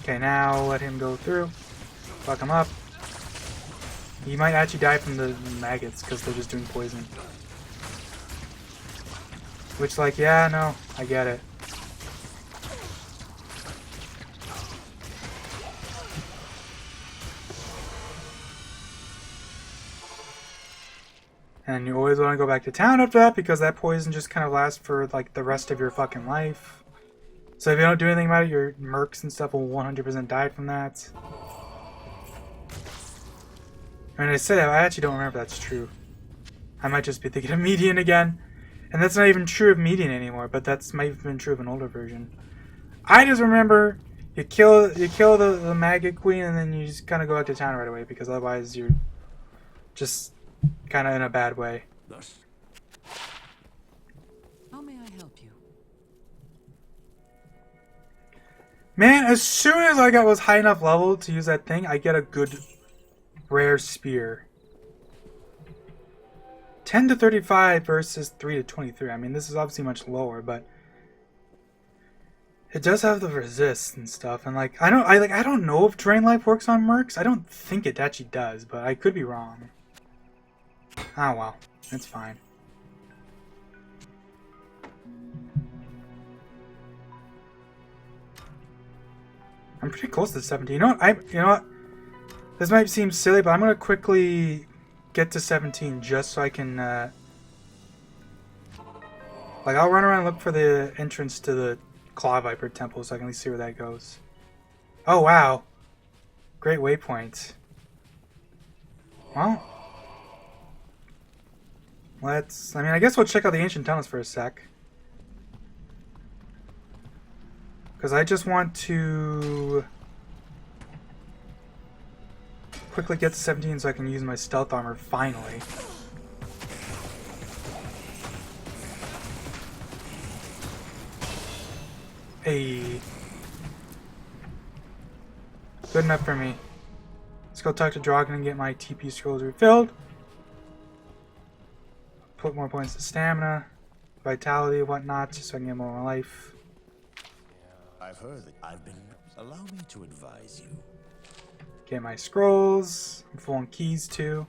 Okay, now let him go through. Fuck him up. He might actually die from the maggots because they're just doing poison. Which, like, yeah, no, I get it. And you always want to go back to town after that because that poison just kind of lasts for, like, the rest of your fucking life. So if you don't do anything about it, your mercs and stuff will 100% die from that. I mean, I say that, I actually don't remember if that's true. I might just be thinking of Median again. And that's not even true of Median anymore, but that's might have been true of an older version. I just remember you kill the Maggot Queen and then you just kind of go out to town right away because otherwise you're just kind of in a bad way. Thus, How may I help you? Man, as soon as I was high enough level to use that thing, I get a good rare spear. 10 to 35 versus 3 to 23. I mean, this is obviously much lower, but it does have the resist and stuff. And like, I don't know if Drain Life works on mercs. I don't think it actually does, but I could be wrong. Ah, well, it's fine. I'm pretty close to 17. You know what? This might seem silly, but I'm gonna quickly get to 17 just so I can like I'll run around and look for the entrance to the Claw Viper temple so I can at least see where that goes. Oh wow, great waypoint. Well, I guess we'll check out the ancient tunnels for a sec, because I just want to quickly get to 17 so I can use my stealth armor finally. Hey. Good enough for me. Let's go talk to Dragon and get my TP scrolls refilled. Put more points to stamina, vitality, whatnot, just so I can get more life. I've heard that I've been... Allow me to advise you. Get my scrolls. I'm full on keys too.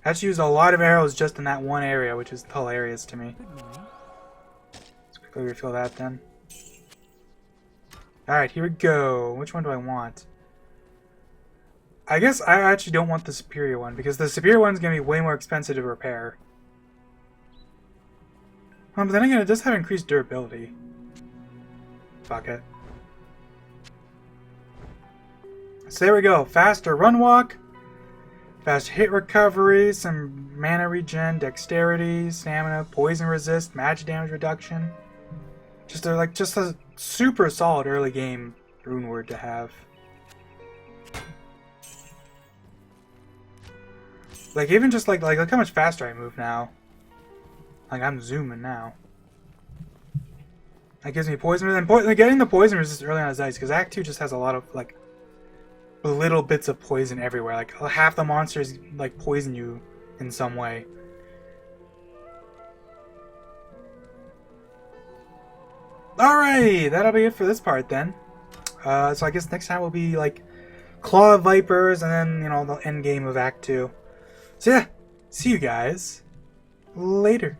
I actually used a lot of arrows just in that one area, which is hilarious to me. Good morning. Let's quickly refill that then. Alright, here we go. Which one do I want? I guess I actually don't want the superior one, because the superior one's going to be way more expensive to repair. But then again, it does have increased durability. Fuck it. So there we go. Faster run walk, fast hit recovery, some mana regen, dexterity, stamina, poison resist, magic damage reduction. Just a super solid early game rune word to have. Like even just like look how much faster I move now. Like I'm zooming now. That gives me poison resist. Getting the poison resist early on is nice because Act 2 just has a lot of like little bits of poison everywhere. Like half the monsters like poison you in some way. Alright, that'll be it for this part then. So I guess next time will be like Claw Vipers and then, you know, the end game of Act 2. So yeah, see you guys later.